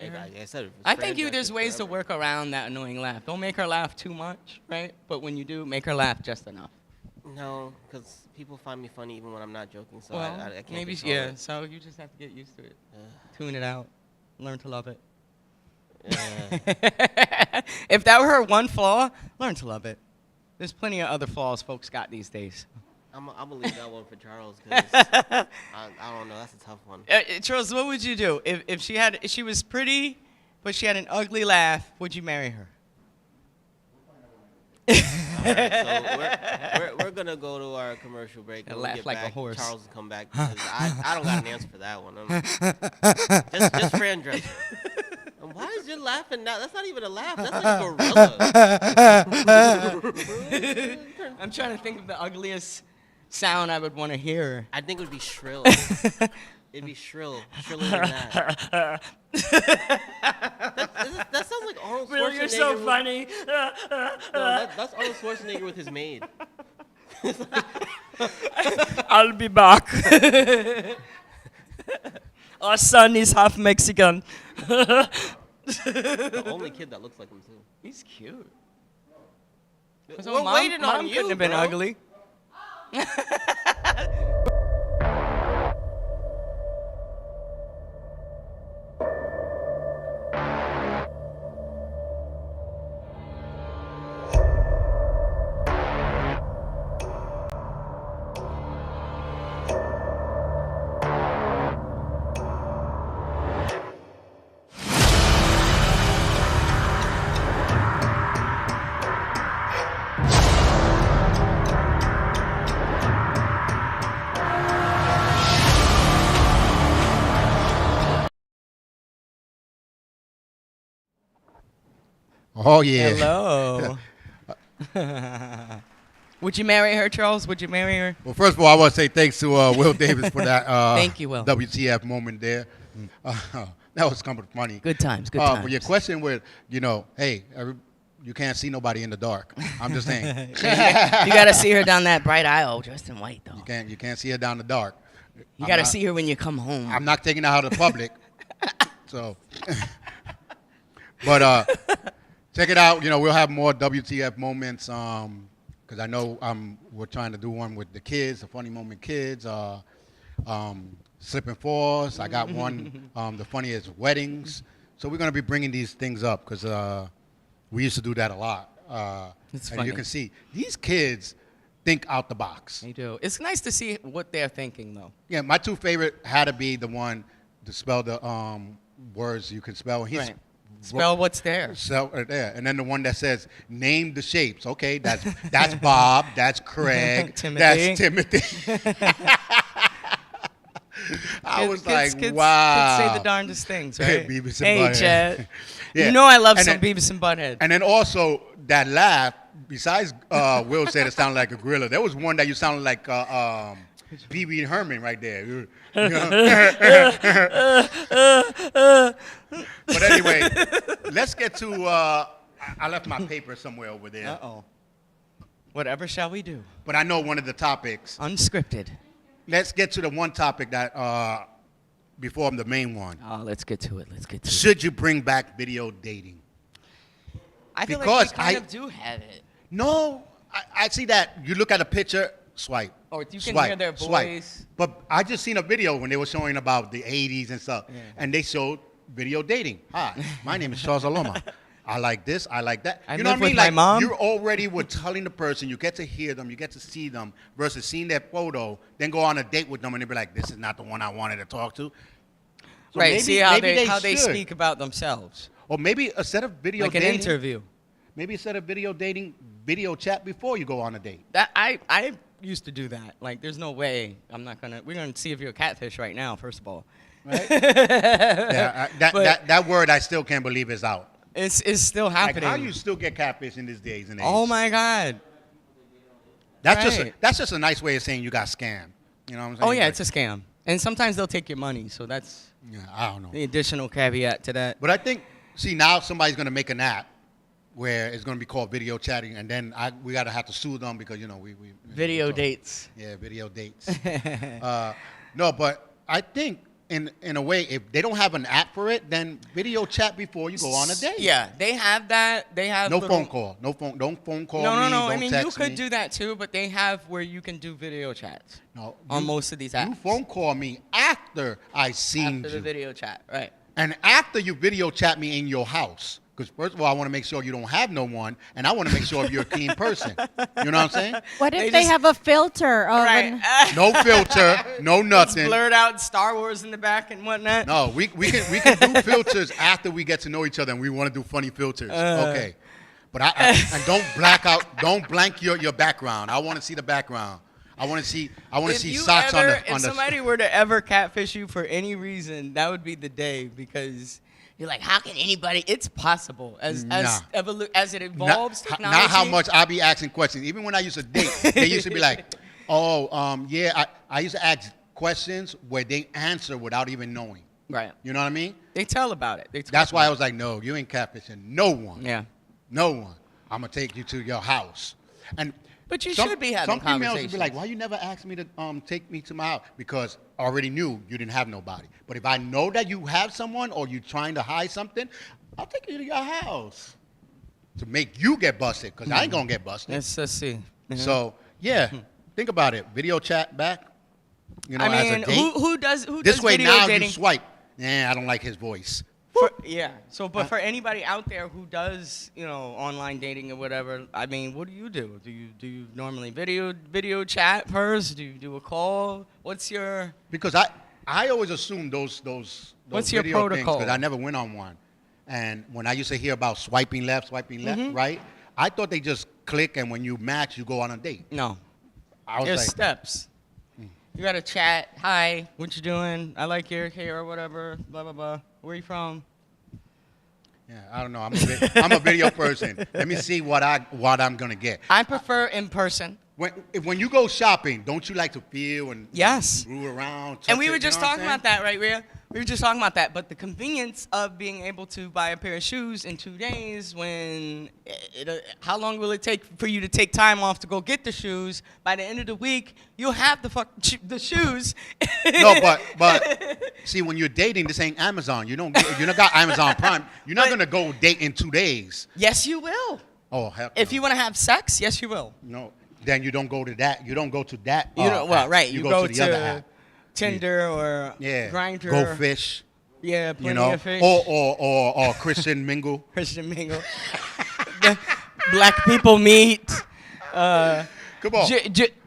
Like I said, if it was I Fran think Drescher, there's ways to forever. work around that annoying laugh. Don't make her laugh too much, right? But when you do, make her laugh just enough. No, because people find me funny even when I'm not joking, so Well, I can't maybe, control yeah. it. So you just have to get used to it. Tune it out. Learn to love it. If that were her one flaw, learn to love it. There's plenty of other flaws folks got these days. I'm gonna leave that one for Charles, because I don't know, that's a tough one. Charles, what would you do if she was pretty, but she had an ugly laugh? Would you marry her? Alright, so we're gonna go to our commercial break. And When we laugh get like a back, horse. Charles will come back because I don't got an answer for that one. Just Fran Drescher. And why is you laughing now? That's not even a laugh. That's like a gorilla. I'm trying to think of the ugliest sound I would want to hear. I think it would be shrill. It'd be shriller than that. That sounds like Arnold Schwarzenegger. Will, you're so funny. No, that's Arnold Schwarzenegger with his maid. I'll be back. Our son is half Mexican. The only kid that looks like him too. He's cute. We're waiting on you, couldn't have been bro. ugly. Oh yeah. Hello. Would you marry her, Charles? Would you marry her? Well, first of all, I want to say thanks to Will Davis for that. Thank you, Will. WTF moment there. That was kind of funny. Good times, good times. But your question with, hey, you can't see nobody in the dark. I'm just saying. You got to see her down that bright aisle, dressed in white, though. You can't see her down the dark. You got to see her when you come home. I'm not taking her out of the public. So, but check it out. We'll have more WTF moments. Because I know we're trying to do one with the kids, the funny moment kids. Slip and falls. I got one. The funniest weddings. So we're gonna be bringing these things up because we used to do that a lot. It's and funny. you can see these kids think out the box. They do. It's nice to see what they're thinking, though. Yeah, my two favorite had to be the one to spell the words you can spell. Right. Spell what's there. So there, and then the one that says name the shapes. Okay, that's Bob. That's Craig. Timothy. That's Timothy. I was like, kids, wow. Kids say the darndest things, right? Beavis and hey, Butthead. Chad. Yeah. You know I love And some then- Beavis and Butthead. And then also that laugh. Besides, Will said it sounded like a gorilla. There was one that you sounded like Pee Wee Herman right there. You know? But anyway, let's get to. I left my paper somewhere over there. Uh-oh. Whatever shall we do? But I know one of the topics. Unscripted. Let's get to the one topic that before the main one. Oh, let's get to it. Let's get to it. Should you bring back video dating? I feel because like we kind of do have it. No, I see that. You look at a picture, swipe. Or you can swipe, hear their swipe. voice. But I just seen a video when they were showing about the 80s and stuff. Yeah. And they showed video dating. Hi, my name is Charles Aloma. I like this, I like that. I You know what live I mean? with my Like mom. you already were telling the person, you get to hear them, you get to see them, versus seeing their photo, then go on a date with them and they be like, this is not the one I wanted to talk to. So Right, maybe- see how maybe they should. speak about themselves. Or maybe instead of video Like an dating, interview. maybe instead of video dating, video chat before you go on a date. That I used to do that. Like, there's no way we're gonna see if you're a catfish right now, first of all. Right? Yeah, But that word I still can't believe is out. it's still Like, happening. how you still get catfish in these days and age? Oh my God. That's right. just a nice way of saying you got scammed. You know what I'm saying? Oh yeah, Like, it's a scam. And sometimes they'll take your money, so that's Yeah, I don't know. the additional caveat to that. But I think, see, now somebody's gonna make an app where it's gonna be called video chatting, and then we gotta have to sue them because we Video dates. Yeah, video dates. No, but I think in a way, if they don't have an app for it, then video chat before you go on a date. Yeah, they have that. They have No little- phone call. No phone. Don't phone call No, me. no, no. Don't I mean, you text could me. do that too, but they have where you can do video chats No, on you- most of these apps. You phone call me after I seen After the you, video chat, right? and after you video chat me in your house. Because first of all, I want to make sure you don't have no one, and I want to make sure you're a clean person. You know what I'm saying? What if They they just- have a filter of Right. No filter, no It's nothing. blurred out Star Wars in the back and whatnot. No, we can do filters after we get to know each other, and we want to do funny filters. Okay, but and don't blank your background. I want to see the background. I want to see If socks on the. If somebody were to ever catfish you for any reason, that would be the day because you're like, how can anybody? It's possible as it evolves. Technology. Not how much I be asking questions. Even when I used to date, they used to be like, yeah, I used to ask questions where they answer without even knowing. Right. You know what I mean? They tell about it. That's why I was like, no, you ain't catfishing no one. Yeah. No one. I'm gonna take you to your house. But you should be having some females would conversations. be like, why you never asked me to take me to my house? Because I already knew you didn't have nobody. But if I know that you have someone or you're trying to hide something, I'll take you to your house to make you get busted. Because I ain't gonna get busted. Let's see. So yeah, think about it. Video chat back. I mean, as a date. who does This way video now dating? you swipe. I don't like his voice. Yeah. So, but for anybody out there who does, online dating or whatever, I mean, what do you do? Do you normally video chat first? Do you do a call? What's your? Because I always assume those What's your video protocol? because I never went on one. And when I used to hear about swiping left, right? I thought they just click and when you match, you go on a date. No. I was There's like, steps. You gotta chat. Hi, what you doing? I like your hair or whatever. Blah blah blah. Where you from? yeah, I don't know. I'm a video person. Let me see what I'm gonna get. I prefer in person. When you go shopping, don't you like to feel and Yes. move around? And we touch were it, just you know what talking I'm about that, right, Rhea? We were just talking about that. But the convenience of being able to buy a pair of shoes in 2 days when how long will it take for you to take time off to go get the shoes? By the end of the week, you'll have the shoes. No, but see, when you're dating, this ain't Amazon. You don't got Amazon Prime. You're not gonna go date in 2 days. Yes, you will. Oh, heck If no. you want to have sex, yes, you will. No, then you don't go to that. You don't go to that. Well, right. You go to the other app. Tinder or Yeah. Grindr. Go fish. Yeah, plenty You know, of fish. or Christian Mingle. Christian Mingle. Black people meet. Come on.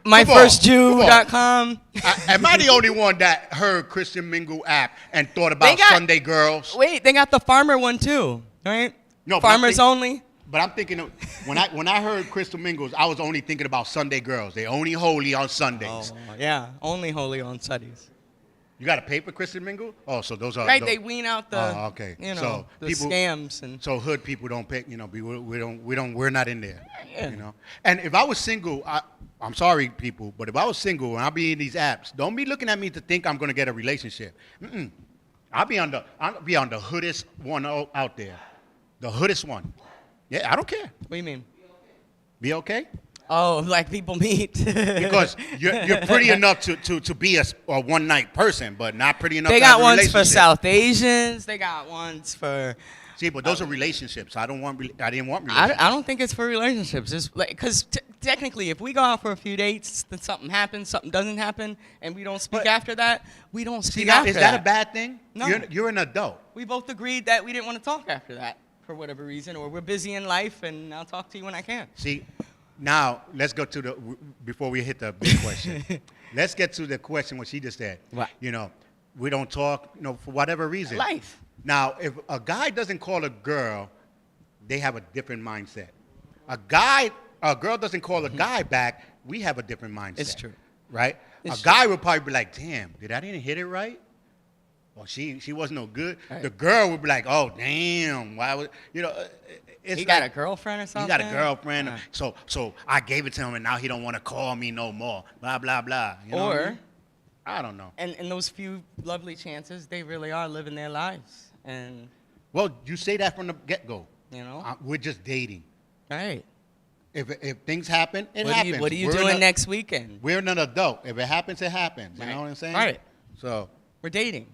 MyFirstJew.com. Am I the only one that heard Christian Mingle app and thought about Sunday girls? Wait, they got the farmer one too, right? No, but Farmers only. But I'm thinking of, when I heard Christian Mingles, I was only thinking about Sunday girls. They only holy on Sundays. Oh, yeah, only holy on Sundays. You got to pay for Christian Mingle? Oh, so those are Right, they wean out the okay. so the scams and so hood people don't pay. We're not in there. Yeah. You know. And if I was single, I'm sorry, people, but if I was single and I'll be in these apps, don't be looking at me to think I'm gonna get a relationship. I'll be on the hoodest one out there, the hoodest one. Yeah, I don't care. What do you mean? Be okay? Oh, like people meet. Because you're pretty enough to be a one night person, but not pretty enough. They to have got a ones for relationship. South Asians. They got ones for. See, but those are relationships. I didn't want relationships. I don't think it's for relationships. It's like because technically, if we go out for a few dates, then something happens, something doesn't happen, and we don't speak after that, we don't speak after is that a bad thing? No. You're an adult. We both agreed that we didn't want to talk after that for whatever reason, or we're busy in life, and I'll talk to you when I can. See, now let's go to before we hit the big question. Let's get to the question what she just said. What? We don't talk, for whatever reason. Life. Now, if a guy doesn't call a girl, they have a different mindset. A girl doesn't call a guy back, we have a different mindset. It's true. Right? It's a guy would probably be like, damn, did I didn't hit it right? Or she wasn't no good. Right. The girl would be like, oh, damn, why would, it's he got a girlfriend or something? He got a girlfriend. Right. So I gave it to him, and now he don't want to call me no more. Blah, blah, blah. You know what I mean? I don't know. And those few lovely chances, they really are living their lives. And, Well, you say that from the get-go. you know, We're just dating. right. If things happen, it What happens. What are you We're doing an- next weekend? We're an adult. If it happens, it happens. You Right. know what I'm saying? Right. So, We're dating.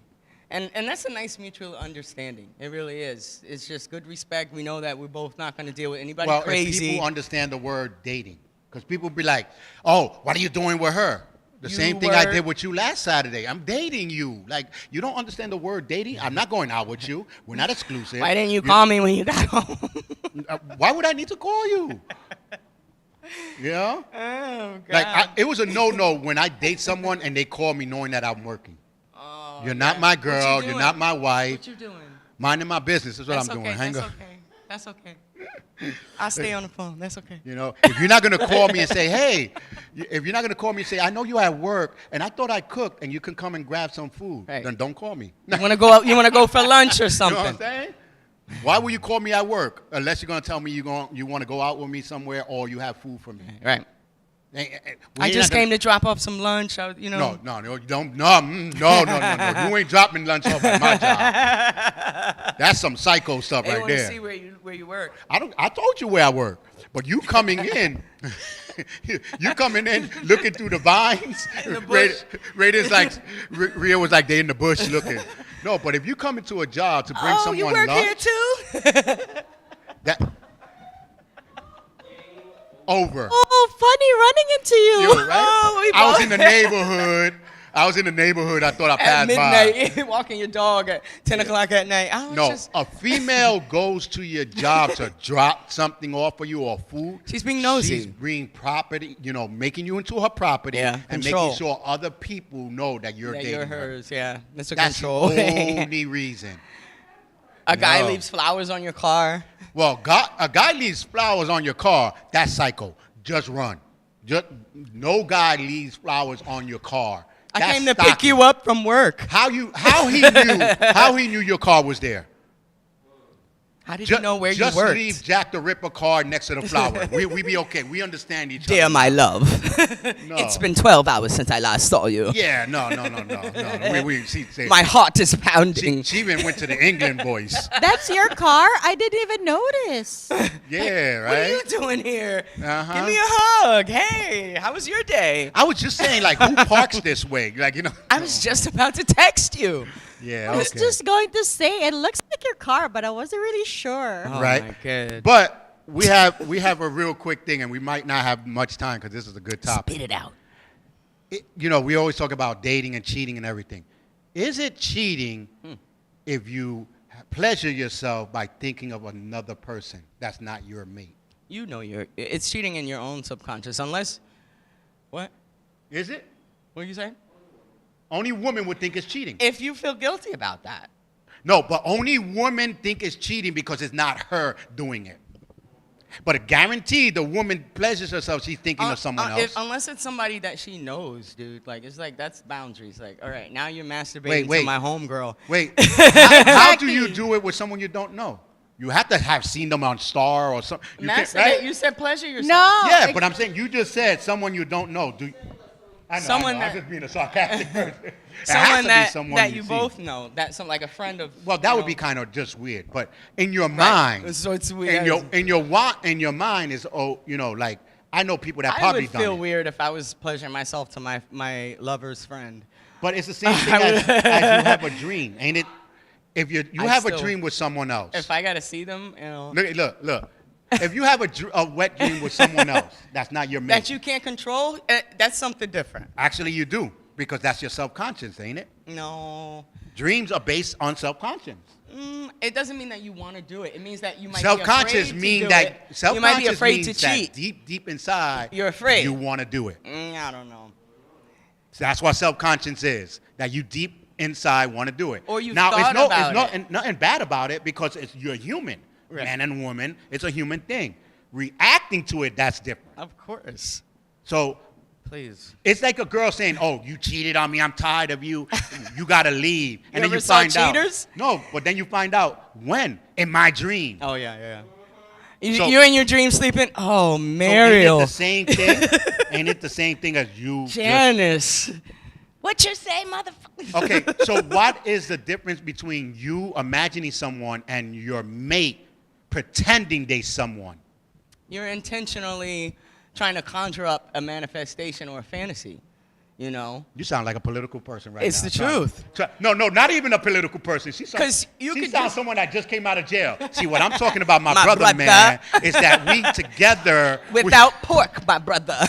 And that's a nice mutual understanding. It really is. It's just good respect. We know that we're both not going to deal with anybody well, crazy. if people understand the word dating, because people be like, "Oh, what are you doing with her?" The You same thing I were- did with you last Saturday. I'm dating you. Like, you don't understand the word dating. I'm not going out with you. We're not exclusive. Why didn't you call me when you got home? Why would I need to call you? You know? Oh, God. Like, it was a no-no when I date someone and they call me knowing that I'm working. Oh, You're not yeah. my What you girl. You're doing? not my wife. What you doing? Minding my business is what That's I'm okay. doing. Hang That's up. okay. That's okay. I'll stay on the phone. That's okay. You know, if you're not gonna call me and say, "Hey," if you're not gonna call me and say, "I know you at work and I thought I cooked and you can come and grab some food," Right. then don't call me. You want to go out? You want to go for lunch or You know something? what I'm saying? Why would you call me at work unless you're gonna tell me you want to go out with me somewhere or you have food for me? Right. We I ain't just not gonna- came to drop off some lunch. You know. No, you don't. No. You ain't dropping lunch off at my job. That's some psycho stuff They right want to there. see where you work. I told you where I work, but you coming in, you coming in looking through the vines. In the bush. Raider's like, Rhea was like, they in the bush looking. No, but if you come into a job to bring Oh, someone you work lunch, here too? that over. Oh, funny running into you. You, right? Oh, we I was both- in the neighborhood. I thought I At passed midnight, walking your dog at 10 o'clock at night. I was No, just, a female goes to your job to drop something off for you or food. She's being nosy. She's bringing property, making you into her property Yeah, and control. making sure other people know that you're that dating you're her. hers. Yeah, Mr. That's Control. the only reason. A guy No. leaves flowers on your car. Well, a guy leaves flowers on your car. That's psycho. Just run. No guy leaves flowers on your car. I That's came to stalking. pick you up from work. How he knew your car was there? How did you know where you Just worked? leave Jack the Ripper card next to the flower. we be okay. We understand each Dear other. my love, No. it's been 12 hours since I last saw you. Yeah, no. She said, My heart is pounding. she even went to the England voice. That's your car? I didn't even notice. Yeah, What are you right? doing here? Uh-huh. Give me a hug. Hey, how was your day? I was just saying, like, who parks this way? Like, I was just about to text you. Yeah, I was okay. just going to say it looks like your car, but I wasn't really sure. Oh Right. my God. But we have a real quick thing, and we might not have much time because this is a good topic. Spit it out. We always talk about dating and cheating and everything. Is it cheating if you pleasure yourself by thinking of another person that's not your mate? You know it's cheating in your own subconscious, unless, what? Is it? What are you saying? Only women would think it's cheating. If you feel guilty about that. No, but only women think it's cheating because it's not her doing it. But guaranteed, the woman pleasures herself. She's thinking of someone else. Unless it's somebody that she knows, dude. Like, it's like, that's boundaries. Like, all right, now you're masturbating Wait, to wait. my homegirl. Wait, how do you do it with someone you don't know? You have to have seen them on Star or something. Masturbate, you said pleasure yourself. No. Yeah, but I'm saying you just said someone you don't know. I know, Someone I'm that- just being a sarcastic person. It has Someone to be that, someone that you see. both know. That's like a friend of. Well, that you would know. be kind of just weird, but in your Right. mind, So it's weird. in your mind is like I know people that I probably would done feel it. weird if I was pleasuring myself to my lover's friend. But it's the same thing as you have a dream, ain't it? If you I have a still- dream with someone else, If I gotta see them, you know, look. If you have a wet dream with someone else, that's not your mate. that you can't control, that's something different. Actually, you do because that's your subconscious, ain't it? No. Dreams are based on subconscious. It doesn't mean that you want to do it. It means that you might Self-conscious be afraid mean to do that it. You might be self-conscious afraid means to that cheat. deep inside, You're afraid. you want to do it. I don't know. So that's what self-conscious is. That you deep inside want to do it. Or you've now, thought about it's nothing bad about it because you're human. Right. Man and woman, it's a human thing. Reacting to it, that's different. Of course. So Please. it's like a girl saying, "Oh, you cheated on me. I'm tired of you. You gotta leave." And then ever you saw find out. Cheaters? No, but then you find out when in my dream. Oh yeah. So- You're in your dream sleeping. Oh, So Mariel. ain't it the same thing? Ain't it the same thing as you? Janice. What you say, motherfucker? Okay, so what is the difference between you imagining someone and your mate pretending they someone? You're intentionally trying to conjure up a manifestation or a fantasy, you know? You sound like a political person right It's now. the truth. No, not even a political person. She sounds someone that just came out of jail. See, what I'm talking about, my brother, man, is that we together. Without pork, my brother.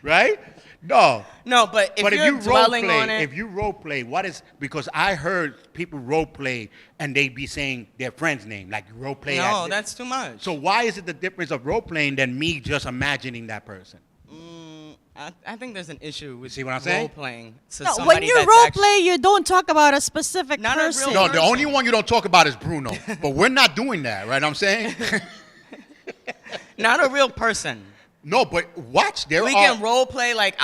Right? No. No, but if you're dwelling on it. If you role play, because I heard people role play and they be saying their friend's name, like role play. No, that's too much. So why is it the difference of role playing than me just imagining that person? I think there's an issue with See what I'm saying? role playing. So No, when you role play, you don't talk about a specific Not a real person. No, the only one you don't talk about is Bruno. But we're not doing that, right? I'm saying. Not a real person. No, but watch. We can role play like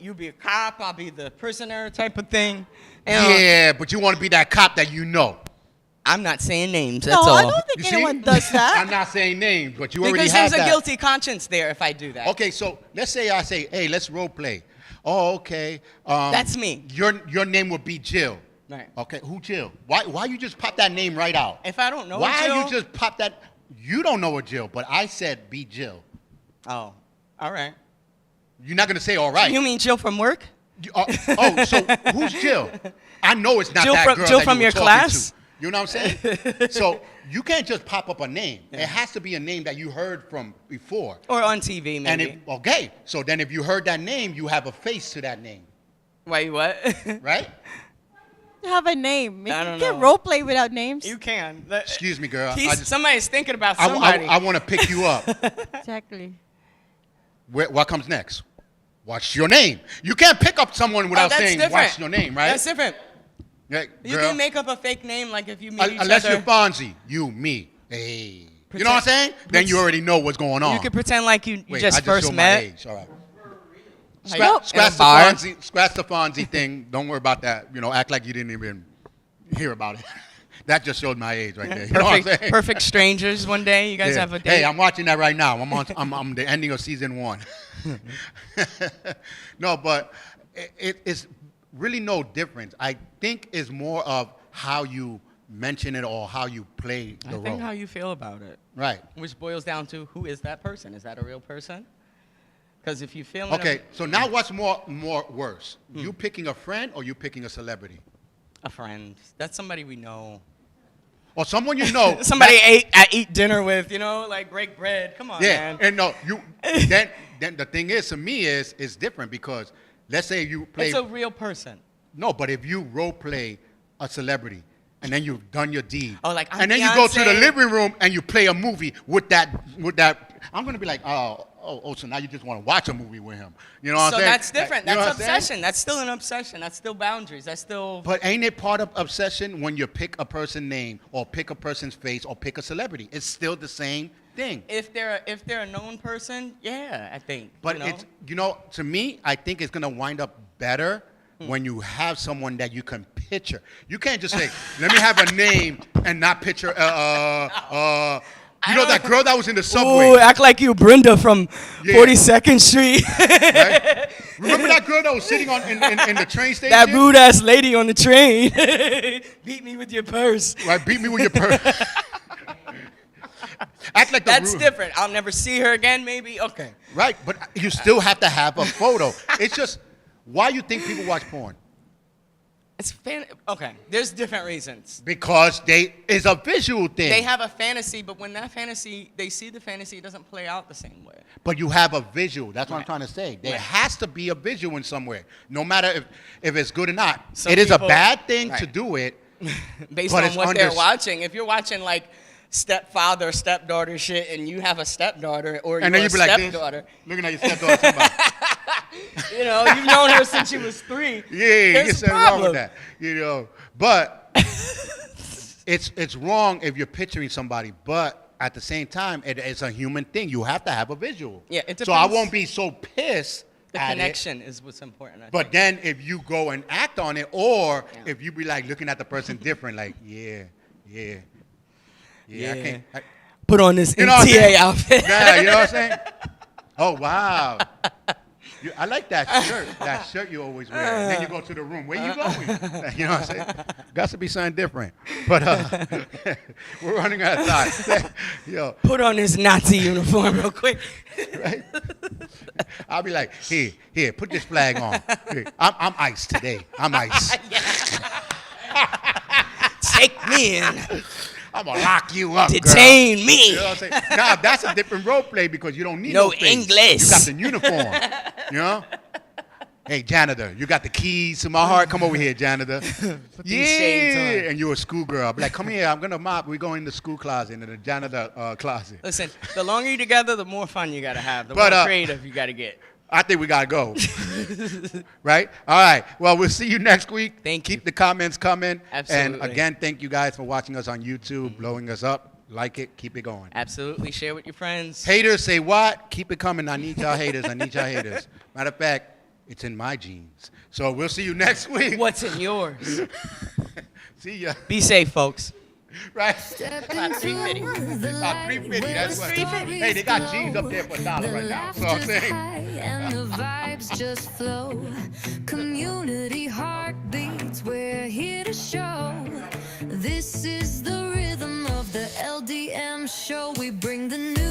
you be a cop, I'll be the prisoner type of thing. And, yeah, but you want to be that cop that you know. I'm not saying names. No, That's all. I don't think anyone does that. I'm not saying names, but you already because have there's that. a guilty conscience there if I do that. Okay, so let's say I say, hey, let's role play. Oh, okay. That's me. Your name would be Jill. Right. Okay, who Jill? Why you just pop that name right out? If I don't know why Jill, you just pop that? You don't know a Jill, but I said be Jill. Oh, all right. You're not gonna say all right. You mean Jill from work? So who's Jill? I know it's not Jill that from, girl Jill that from you were your talking class? to. You know what I'm saying? So you can't just pop up a name. Yeah. It has to be a name that you heard from before. Or on TV, maybe. Okay, so then if you heard that name, you have a face to that name. Wait, what? Right? You have a name. I don't You can't know. role play without names. You can. Excuse me, girl. Somebody's thinking about somebody. I want to pick you up. Exactly. What comes next? What's your name? You can't pick up someone without saying what's your name, right? That's different. Yeah, You can make up a fake name like if you meet each unless other. you're Fonzie, you, me, hey. You know what I'm saying? Then you already know what's going on. You could pretend like you Wait, just I first showed met. My age. All right. Nope. Scratch the Fonzie thing. Don't worry about that. You know, act like you didn't even hear about it. That just showed my age right there. You know what I'm saying? Perfect strangers one day. You guys have a date. Hey, I'm watching that right now. I'm the ending of season 1. No, but it's really no difference. I think it's more of how you mention it or how you play the role. I think how you feel about it. Right. Which boils down to who is that person? Is that a real person? Because if you feel okay, so now what's more worse? You picking a friend or you picking a celebrity? A friend. That's somebody we know. Or someone you know. Somebody I eat dinner with, you know, like break bread. Come on, man. And no, then the thing is, to me, is different because let's say you play. It's a real person. No, but if you role play a celebrity and then you've done your deed, I'm and then you go to the living room and you play a movie with that, I'm gonna be like, so now you just want to watch a movie with him. You know what I'm saying? So that's different. You know That's what I'm saying? obsession. That's still an obsession. That's still boundaries. That's still. But ain't it part of obsession when you pick a person's name or pick a person's face or pick a celebrity? It's still the same thing. If they're a known person, yeah, I think. But it's to me, I think it's gonna wind up better when you have someone that you can picture. You can't just say, "Let me have a name" and not picture. You know that girl that was in the subway? Ooh, act like you Brenda from 42nd Street. Right? Remember that girl that was sitting in the train station? That rude ass lady on the train. Beat me with your purse. Right, beat me with your purse. Act like that's different. I'll never see her again. Maybe okay. Right, but you still have to have a photo. It's just why you think people watch porn. It's okay. There's different reasons. Because it's a visual thing. They have a fantasy, but when that fantasy, they see the fantasy, it doesn't play out the same way. But you have a visual. That's what I'm trying to say. There has to be a visual in somewhere, no matter if it's good or not. It is a bad thing to do it. Based on what they're watching. If you're watching like stepfather, stepdaughter shit, and you have a stepdaughter or you're a stepdaughter. Looking at your stepdaughter. You know, you've known her since she was 3. Yeah, there's something wrong with that. You know, but it's wrong if you're picturing somebody. But at the same time, it's a human thing. You have to have a visual. Yeah, it depends. So I won't be so pissed. The connection is what's important. But then if you go and act on it, or if you be like looking at the person different, like I can't put on this MTA outfit. Yeah, you know what I'm saying? Oh wow. I like that shirt. That shirt you always wear. And then you go to the room. Where you going? You know what I'm saying? Got to be something different. But we're running out of time. Yo, Put on this Nazi uniform real quick. right? I'll be like, here, put this flag on. Here, I'm ICE today. I'm ICE. Take me in. I'm gonna lock you up. Detain girl. me. You know what I'm saying? Now that's a different role play because you don't need No face. English. You got the uniform. You know? Hey, janitor, you got the keys to my heart. Come over here, janitor. Put these shades on. And you're a schoolgirl. I'll be like, come here. I'm gonna mop. We go in the school closet, into the janitor closet. Listen, the longer you're together, the more fun you gotta have. The But, more creative you gotta get. I think we gotta go. Right? All right. Well, we'll see you next week. Thank you. Keep the comments coming. Absolutely. And again, thank you guys for watching us on YouTube, blowing us up. Like it. Keep it going. Absolutely. Share with your friends. Haters say what? Keep it coming. I need y'all haters. I need y'all haters. Matter of fact, it's in my genes. So we'll see you next week. What's in yours? See ya. Be safe, folks. Right? Step About into $3.50. the About light $3.50. where That's the what. stories Hey, they got glow. jeans up there for $1 The right now. So I'm laughter's saying. high and the vibes just flow. Community heartbeats, we're here to show. This is the rhythm of the LDM show. We bring the new